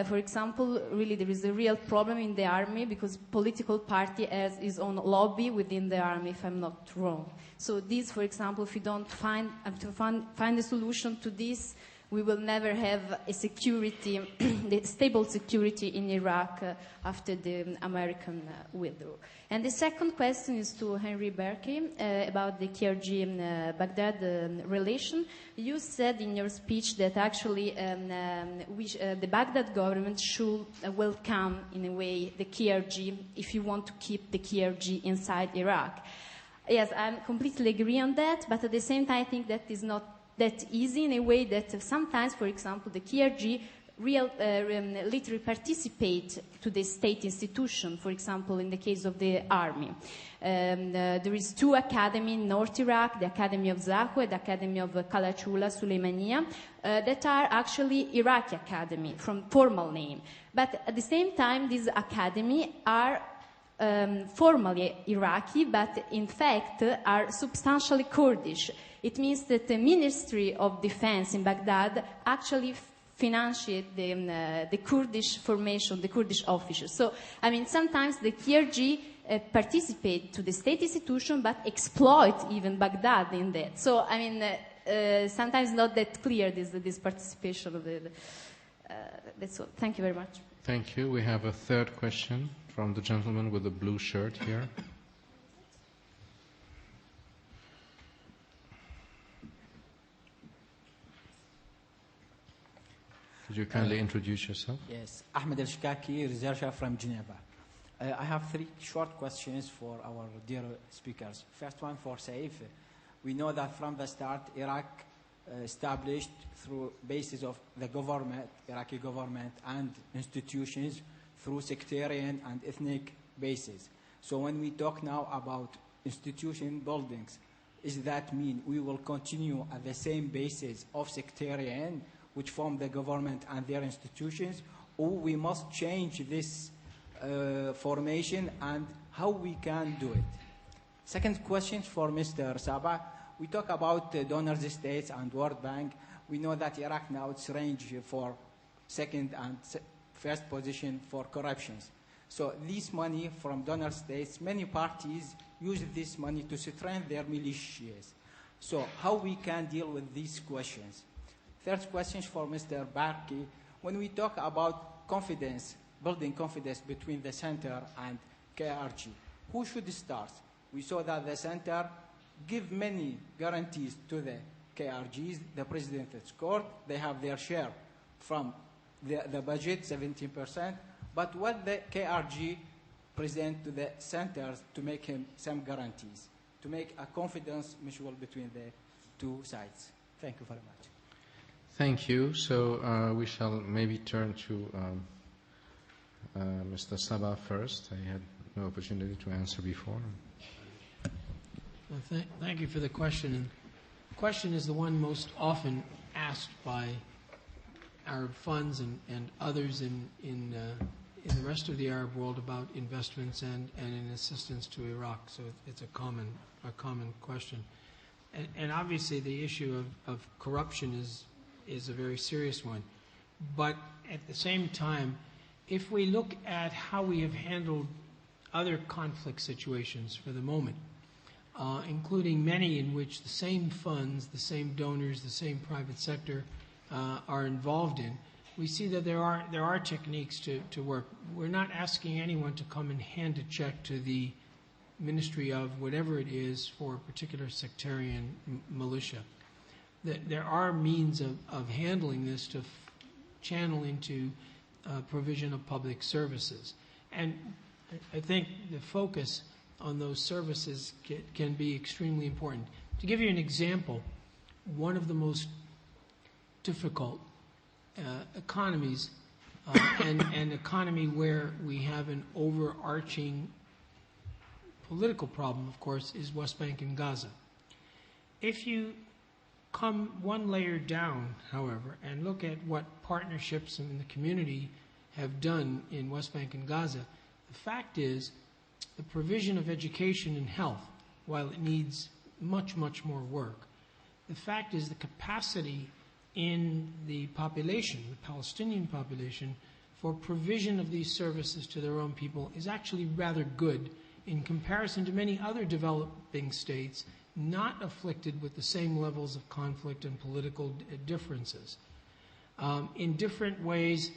For example, really there is a real problem in the army because political party has its own lobby within the army, if I'm not wrong. So this, for example, if we don't find a solution to this, we will never have a security, the stable security in Iraq after the American withdrawal. And the second question is to Henry Berkey about the KRG-Baghdad relation. You said in your speech that actually the Baghdad government should welcome, in a way, the KRG if you want to keep the KRG inside Iraq. Yes, I completely agree on that, but at the same time I think that is not that easy in a way that sometimes, for example, the KRG literally participate to the state institution, for example, in the case of the army. There is two academies in North Iraq, the Academy of Zahwa and the Academy of Kalachula, Suleimania, that are actually Iraqi academy from formal name. But at the same time, these academies are formally Iraqi, but in fact are substantially Kurdish. It means that the Ministry of Defense in Baghdad actually financed the Kurdish formation, the Kurdish officers. So, I mean, sometimes the KRG participate to the state institution, but exploit even Baghdad in that. So, I mean, sometimes not that clear this participation of the. That's all. Thank you very much. Thank you. We have a third question from the gentleman with the blue shirt here. Could you kindly introduce yourself? Yes, Ahmed El-Shkaki, researcher from Geneva. I have three short questions for our dear speakers. First one for Saif. We know that from the start, Iraq established through basis of the government, Iraqi government and institutions through sectarian and ethnic bases. So when we talk now about institution buildings, does that mean we will continue at the same basis of sectarian, which form the government and their institutions, or we must change this formation, and how we can do it? Second question for Mr. Sabah. We talk about donors states and World Bank. We know that Iraq now it's range for second and first position for corruptions. So this money from donor states, many parties use this money to strengthen their militias. So how we can deal with these questions? Third question for Mr. Barki. When we talk about confidence, building confidence between the center and KRG, who should start? We saw that the center give many guarantees to the KRGs. The President's Court, they have their share from the budget, 17%. But what the KRG present to the centers to make him some guarantees, to make a confidence mutual between the two sides? Thank you very much. Thank you. So we shall maybe turn to Mr. Sabah first. I had no opportunity to answer before. Well, thank you for the question. And the question is the one most often asked by Arab funds and others in the rest of the Arab world about investments and in assistance to Iraq. So it's a common question. And obviously the issue of corruption is a very serious one. But at the same time, if we look at how we have handled other conflict situations for the moment, including many in which the same funds, the same donors, the same private sector are involved in, we see that there are techniques to work. We're not asking anyone to come and hand a check to the ministry of whatever it is for a particular sectarian militia. There are means of handling this to channel into provision of public services. And I think the focus on those services can be extremely important. To give you an example, one of the most difficult economies, and an economy where we have an overarching political problem, of course, is West Bank and Gaza. If you come one layer down, however, and look at what partnerships in the community have done in West Bank and Gaza, the fact is the provision of education and health, while it needs much, much more work, the fact is the capacity in the population, the Palestinian population, for provision of these services to their own people is actually rather good in comparison to many other developing states not afflicted with the same levels of conflict and political differences. In different ways,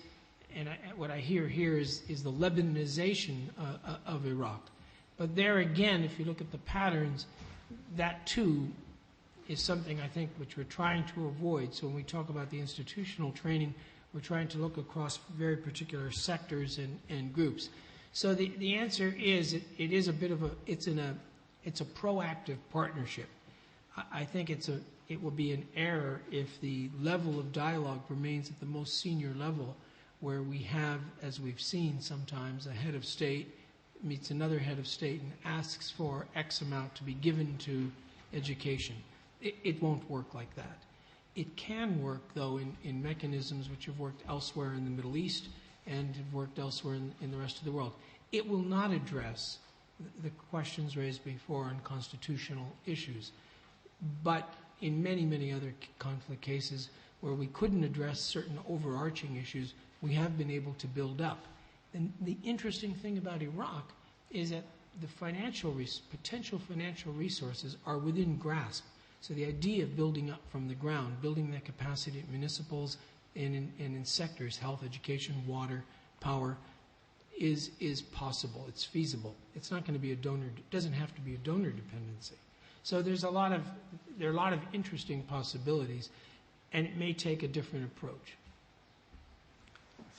and what I hear here is the Lebanization of Iraq. But there again, if you look at the patterns, that too is something I think which we're trying to avoid. So when we talk about the institutional training, we're trying to look across very particular sectors and groups. So the answer is it is a bit of it's a proactive partnership. I think it will be an error if the level of dialogue remains at the most senior level, where we have, as we've seen sometimes, a head of state meets another head of state and asks for X amount to be given to education. It won't work like that. It can work, though, in mechanisms which have worked elsewhere in the Middle East and have worked elsewhere in the rest of the world. It will not address the questions raised before on constitutional issues. But in many, many other conflict cases where we couldn't address certain overarching issues, we have been able to build up. And the interesting thing about Iraq is that the potential financial resources are within grasp. So the idea of building up from the ground, building that capacity at municipals and in sectors, health, education, water, power, is possible. It's feasible. It's not going to be it doesn't have to be a donor dependency. So there are a lot of interesting possibilities, and it may take a different approach.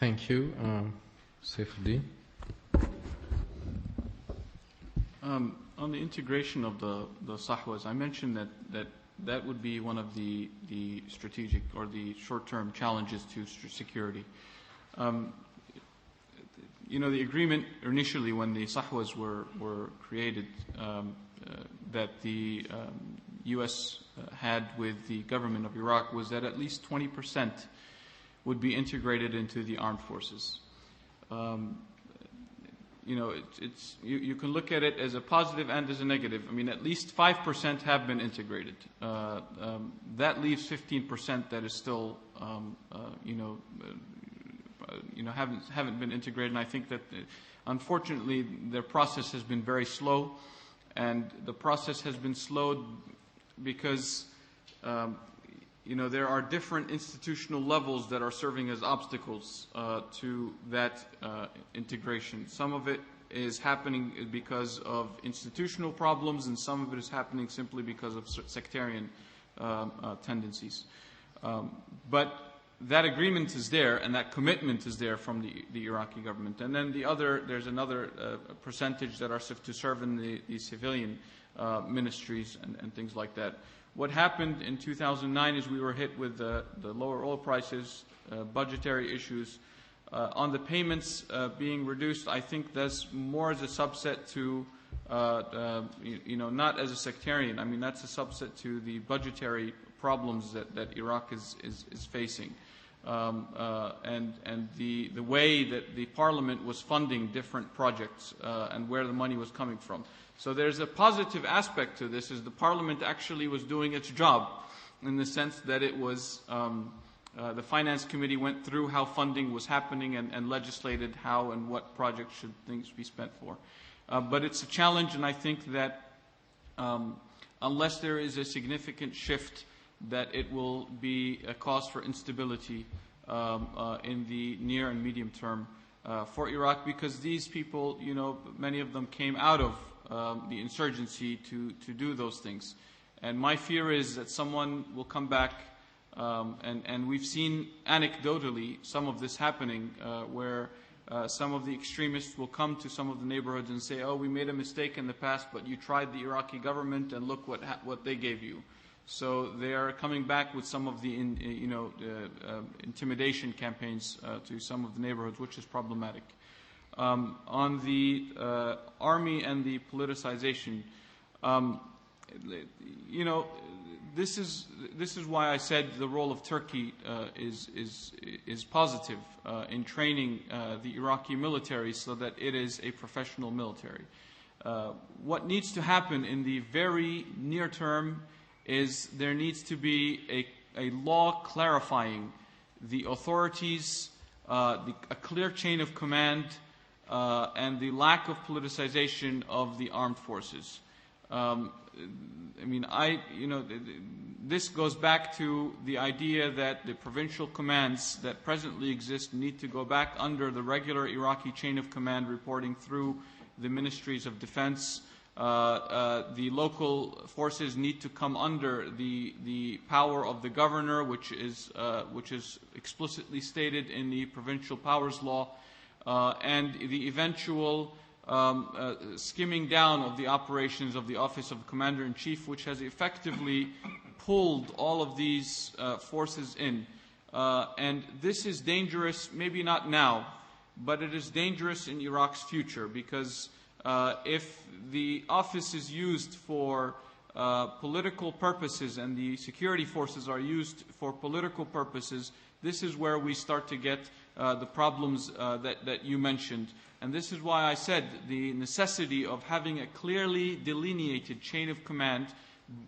Thank you. Sifdi. On the integration of the Sahwas, I mentioned that would be one of the strategic or the short-term challenges to security. The agreement initially when the Sahwas were created that the U.S. had with the government of Iraq was that at least 20% would be integrated into the armed forces. You can look at it as a positive and as a negative. I mean, at least 5% have been integrated. That leaves 15% that is still, haven't been integrated. And I think that, unfortunately, their process has been very slow, and the process has been slowed because, there are different institutional levels that are serving as obstacles to that integration. Some of it is happening because of institutional problems, and some of it is happening simply because of sectarian tendencies. But that agreement is there, and that commitment is there from the Iraqi government. And then there's another percentage that are to serve in the civilian ministries and things like that. What happened in 2009 is we were hit with the lower oil prices, budgetary issues. On the payments being reduced, I think that's more as a subset to, not as a sectarian. I mean, that's a subset to the budgetary problems that Iraq is facing. And the way that the parliament was funding different projects and where the money was coming from. So there's a positive aspect to this, is the parliament actually was doing its job in the sense that it was, the finance committee went through how funding was happening and legislated how and what projects should things be spent for. But it's a challenge, and I think that unless there is a significant shift, that it will be a cause for instability in the near and medium term for Iraq, because these people, many of them came out of the insurgency to do those things. And my fear is that someone will come back, and we've seen anecdotally some of this happening, where some of the extremists will come to some of the neighborhoods and say, oh, we made a mistake in the past, but you tried the Iraqi government and look what they gave you. So they are coming back with some of the intimidation campaigns to some of the neighborhoods, which is problematic. On the army and the politicization, this is why I said the role of Turkey is positive in training the Iraqi military so that it is a professional military. What needs to happen in the very near term is there needs to be a law clarifying the authorities' a clear chain of command, and the lack of politicization of the armed forces. This goes back to the idea that the provincial commands that presently exist need to go back under the regular Iraqi chain of command reporting through the ministries of defense. The local forces need to come under the power of the governor, which is explicitly stated in the provincial powers law, and the eventual skimming down of the operations of the Office of Commander-in-Chief, which has effectively pulled all of these forces in. And this is dangerous, maybe not now, but it is dangerous in Iraq's future, because if the office is used for political purposes and the security forces are used for political purposes, this is where we start to get the problems that you mentioned. And this is why I said the necessity of having a clearly delineated chain of command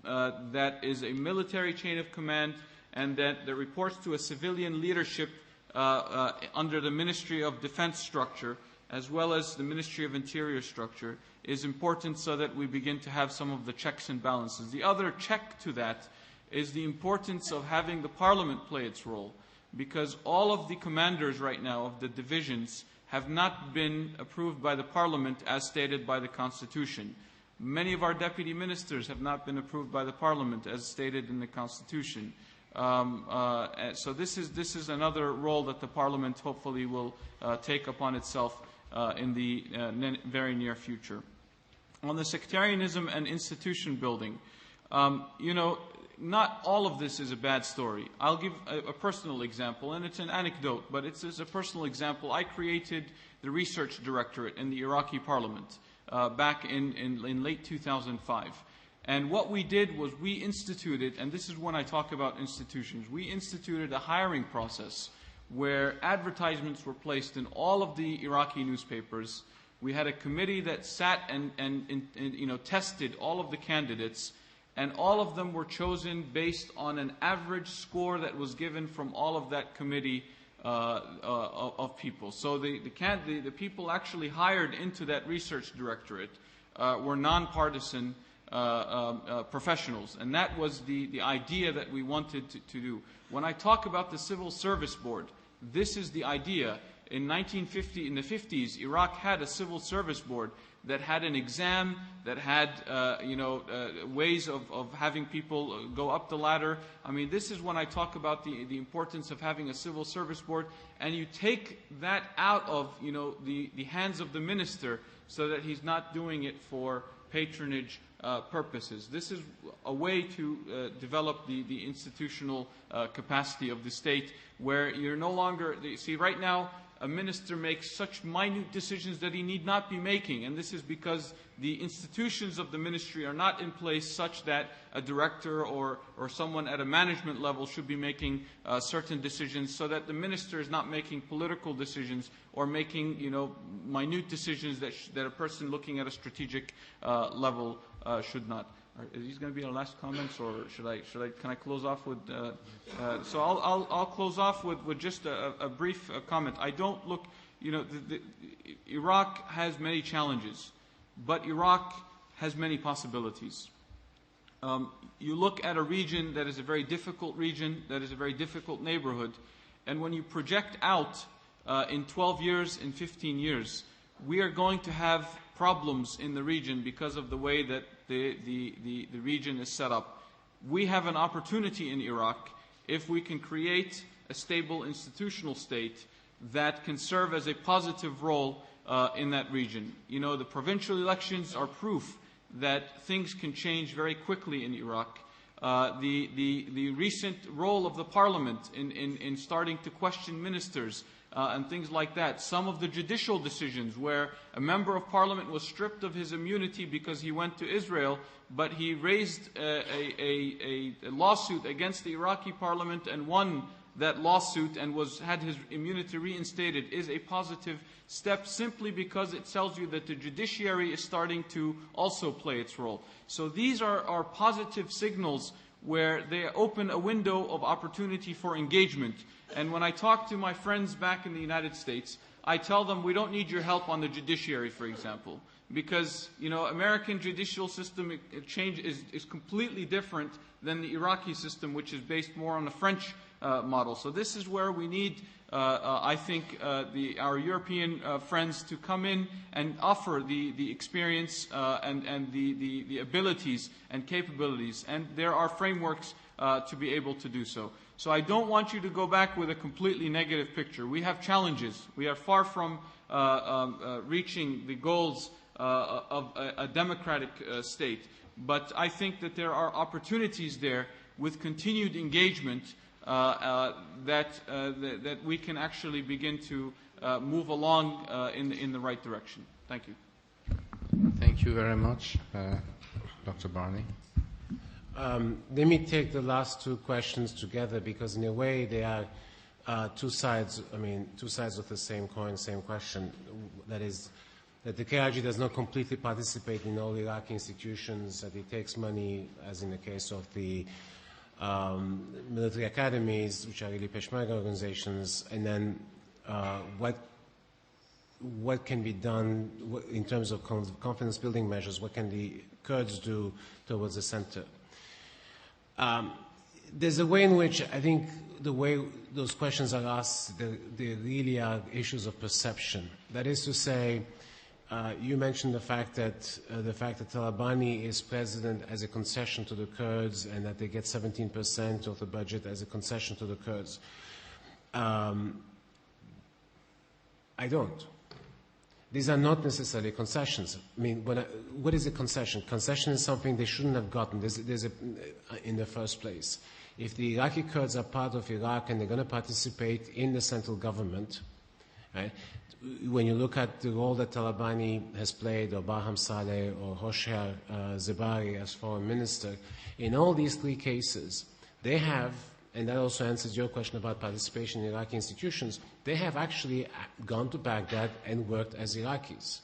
that is a military chain of command and that reports to a civilian leadership under the Ministry of Defense structure, as well as the Ministry of Interior structure, is important so that we begin to have some of the checks and balances. The other check to that is the importance of having the Parliament play its role, because all of the commanders right now of the divisions have not been approved by the Parliament as stated by the Constitution. Many of our deputy ministers have not been approved by the Parliament as stated in the Constitution. So this is another role that the Parliament hopefully will take upon itself in the very near future. On the sectarianism and institution building, not all of this is a bad story. I'll give a personal example, and it's an anecdote, but it's a personal example. I created the research directorate in the Iraqi parliament back in late 2005. And what we did was we instituted, and this is when I talk about institutions, we instituted a hiring process where advertisements were placed in all of the Iraqi newspapers. We had a committee that sat and tested all of the candidates, and all of them were chosen based on an average score that was given from all of that committee of people. So the people actually hired into that research directorate were nonpartisan professionals, and that was the idea that we wanted to do. When I talk about the Civil Service Board, this is the idea. In the 50s, Iraq had a Civil Service Board that had an exam, that had ways of having people go up the ladder. I mean, this is when I talk about the importance of having a Civil Service Board, and you take that out of the hands of the minister so that he's not doing it for patronage purposes. This is a way to develop the institutional capacity of the state, where you're no longer, see right now, a minister makes such minute decisions that he need not be making, and this is because the institutions of the ministry are not in place such that a director or someone at a management level should be making certain decisions, so that the minister is not making political decisions or making minute decisions that a person looking at a strategic level should not. Are these going to be our last comments, or can I close off with? So I'll close off with just a brief comment. I don't look. Iraq has many challenges, but Iraq has many possibilities. You look at a region that is a very difficult region, that is a very difficult neighborhood, and when you project out in 12 years, in 15 years, we are going to have problems in the region because of the way that the region is set up. We have an opportunity in Iraq if we can create a stable institutional state that can serve as a positive role in that region. The provincial elections are proof that things can change very quickly in Iraq. The recent role of the parliament in starting to question ministers and things like that. Some of the judicial decisions where a member of parliament was stripped of his immunity because he went to Israel, but he raised a lawsuit against the Iraqi parliament and won that lawsuit and had his immunity reinstated, is a positive step, simply because it tells you that the judiciary is starting to also play its role. So these are positive signals where they open a window of opportunity for engagement. And when I talk to my friends back in the United States, I tell them we don't need your help on the judiciary, for example, because American judicial system is completely different than the Iraqi system, which is based more on the French model. So this is where we need, I think, our European friends to come in and offer the experience and the abilities and capabilities. And there are frameworks to be able to do so. So I don't want you to go back with a completely negative picture. We have challenges. We are far from reaching the goals of a democratic state. But I think that there are opportunities there with continued engagement that we can actually begin to move along in the right direction. Thank you. Thank you very much, Dr. Barney. Let me take the last two questions together because in a way they are two sides of the same coin, same question. That is, that the KRG does not completely participate in all Iraqi institutions, that it takes money, as in the case of the military academies, which are really Peshmerga organizations, and then what can be done in terms of confidence building measures, what can the Kurds do towards the center. There's a way in which I think the way those questions are asked, they really are issues of perception. That is to say, you mentioned the fact that Talabani is president as a concession to the Kurds and that they get 17% of the budget as a concession to the Kurds. I don't. These are not necessarily concessions. I mean, what is a concession? Concession is something they shouldn't have gotten in the first place. If the Iraqi Kurds are part of Iraq and they're going to participate in the central government, right, when you look at the role that Talabani has played, or Barham Saleh, or Hoshyar Zebari as foreign minister, in all these three cases, they have, and that also answers your question about participation in Iraqi institutions, they have actually gone to Baghdad and worked as Iraqis.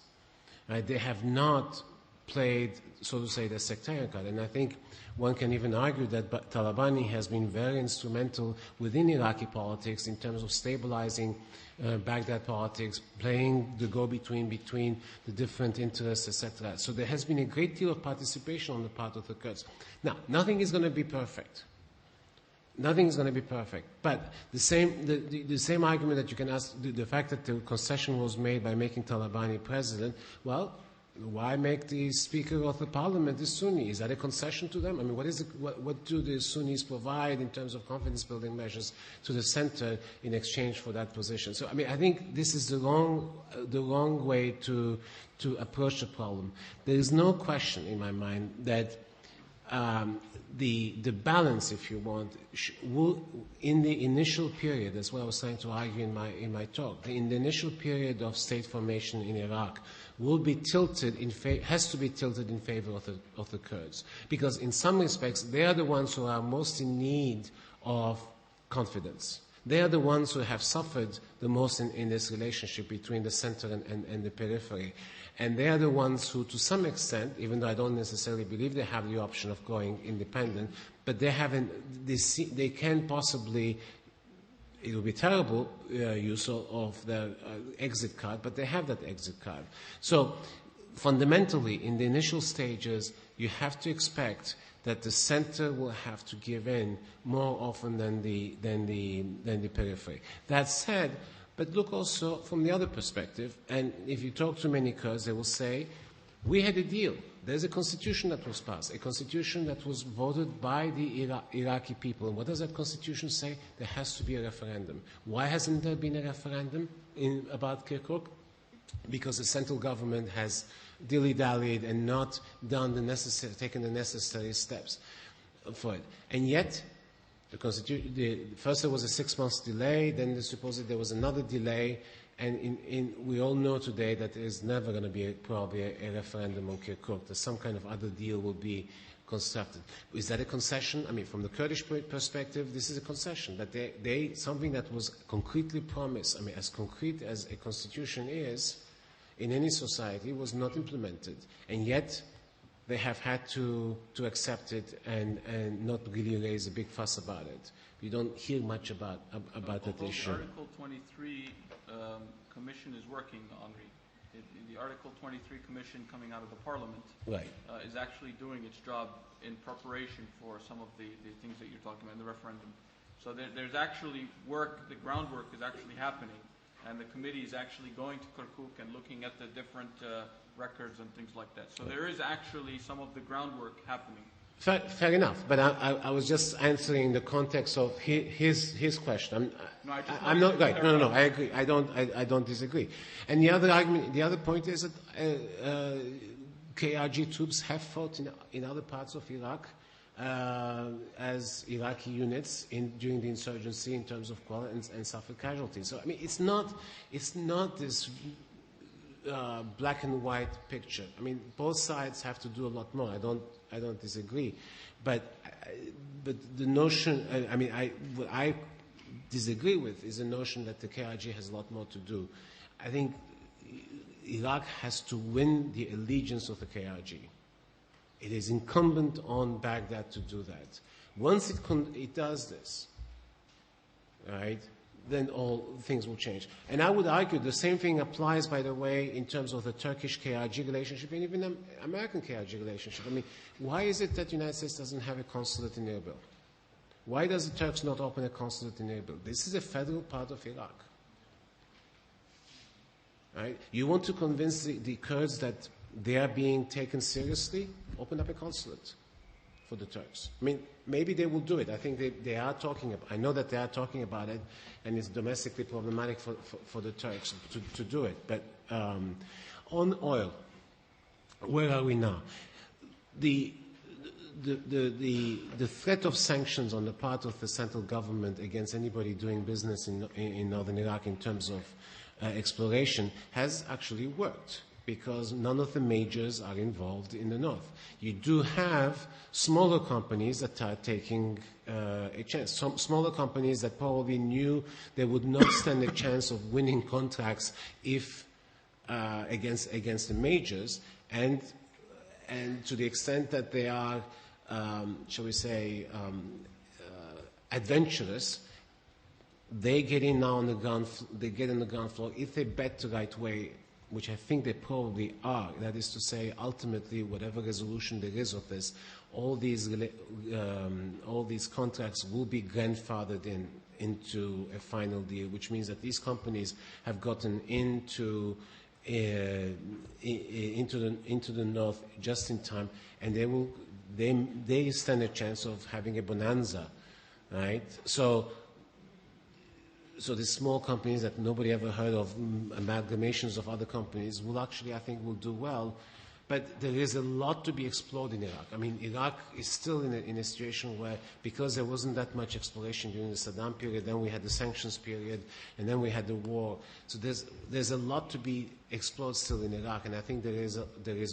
Right? They have not played, so to say, the sectarian card. And I think one can even argue that Talabani has been very instrumental within Iraqi politics in terms of stabilizing Baghdad politics, playing the go-between between the different interests, etc. So there has been a great deal of participation on the part of the Kurds. Now, nothing is going to be perfect. Nothing is going to be perfect. But the same argument that you can ask, the fact that the concession was made by making Talabani president, well, why make the Speaker of the Parliament a Sunni? Is that a concession to them? I mean, what do the Sunnis provide in terms of confidence-building measures to the center in exchange for that position? So, I mean, I think this is the wrong way to approach the problem. There is no question in my mind that the balance, if you want, in the initial period, that's what I was trying to argue in my talk, in the initial period of state formation in Iraq, will be tilted has to be tilted in favor of the Kurds, because in some respects they are the ones who are most in need of confidence. They are the ones who have suffered the most in this relationship between the center and the periphery. And they are the ones who, to some extent, even though I don't necessarily believe they have the option of going independent, but they can possibly, it will be terrible use of their exit card, but they have that exit card. So fundamentally, in the initial stages, you have to expect that the center will have to give in more often than the periphery. That said, but look also from the other perspective, and if you talk to many Kurds, they will say, we had a deal. There's a constitution that was passed, a constitution that was voted by the Iraqi people. And what does that constitution say? There has to be a referendum. Why hasn't there been a referendum about Kirkuk? Because the central government has dilly-dallied and not taken the necessary steps for it. And yet, first there was a 6 months delay, then supposedly there was another delay, and we all know today that there is never going to be probably a referendum on Kirkuk, that some kind of other deal will be constructed. Is that a concession? I mean, from the Kurdish perspective, this is a concession, that something that was concretely promised, I mean, as concrete as a constitution is, in any society, was not implemented. And yet, they have had to accept it and not really raise a big fuss about it. We don't hear much about that issue. The Article 23 Commission is working, Henri. The Article 23 Commission coming out of the Parliament is actually doing its job in preparation for some of the things that you're talking about in the referendum. So there's actually work, the groundwork is actually happening, and the committee is actually going to Kirkuk and looking at the different records and things like that. So there is actually some of the groundwork happening. Fair enough, but I was just answering in the context of his question. I'm not right. No, I agree. I don't disagree. And the other argument, the other point is that KRG troops have fought in other parts of Iraq as Iraqi units during the insurgency in terms of quality and suffered casualties. So I mean, it's not this black and white picture. I mean, both sides have to do a lot more. I don't disagree, but the notion. What I disagree with is the notion that the KRG has a lot more to do. I think Iraq has to win the allegiance of the KRG. It is incumbent on Baghdad to do that. Once it does this, right, then all things will change. And I would argue the same thing applies, by the way, in terms of the Turkish KRG relationship and even the American KRG relationship. I mean, why is it that the United States doesn't have a consulate in Erbil? Why does the Turks not open a consulate in Erbil? This is a federal part of Iraq. Right? You want to convince the Kurds that they are being taken seriously? Open up a consulate for the Turks. I mean, maybe they will do it. I think they are talking about. I know that they are talking about it, and it's domestically problematic for the Turks to do it. But on oil, where are we now? The threat of sanctions on the part of the central government against anybody doing business in northern Iraq in terms of exploration has actually worked, because none of the majors are involved in the north. You do have smaller companies that are taking a chance. Some smaller companies that probably knew they would not stand a chance of winning contracts if against the majors, and to the extent that they are, shall we say, adventurous, they get in now on the ground. They get on the ground floor if they bet the right way, which I think they probably are. That is to say, ultimately, whatever resolution there is of this, all these contracts will be grandfathered into a final deal, which means that these companies have gotten into the north just in time, and they stand a chance of having a bonanza, right? So these small companies that nobody ever heard of, amalgamations of other companies, will actually, I think, will do well. But there is a lot to be explored in Iraq. I mean, Iraq is still in a situation where, because there wasn't that much exploration during the Saddam period, then we had the sanctions period, and then we had the war. So there's a lot to be explored still in Iraq, and I think there is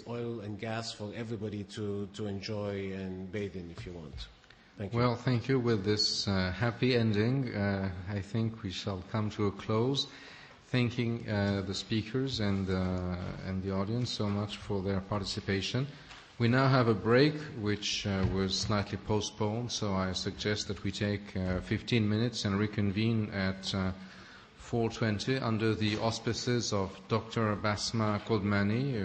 oil and gas for everybody to enjoy and bathe in, if you want. Thank you. Well, thank you. With this happy ending, I think we shall come to a close. Thanking the speakers and the audience so much for their participation. We now have a break, which was slightly postponed, so I suggest that we take 15 minutes and reconvene at 4:20 under the auspices of Dr. Basma Kodmani,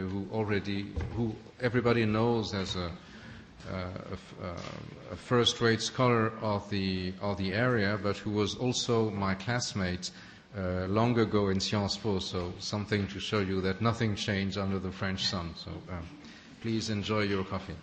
who everybody knows as a first-rate scholar of the area, but who was also my classmate long ago in Sciences Po, so something to show you that nothing changed under the French sun. So please enjoy your coffee.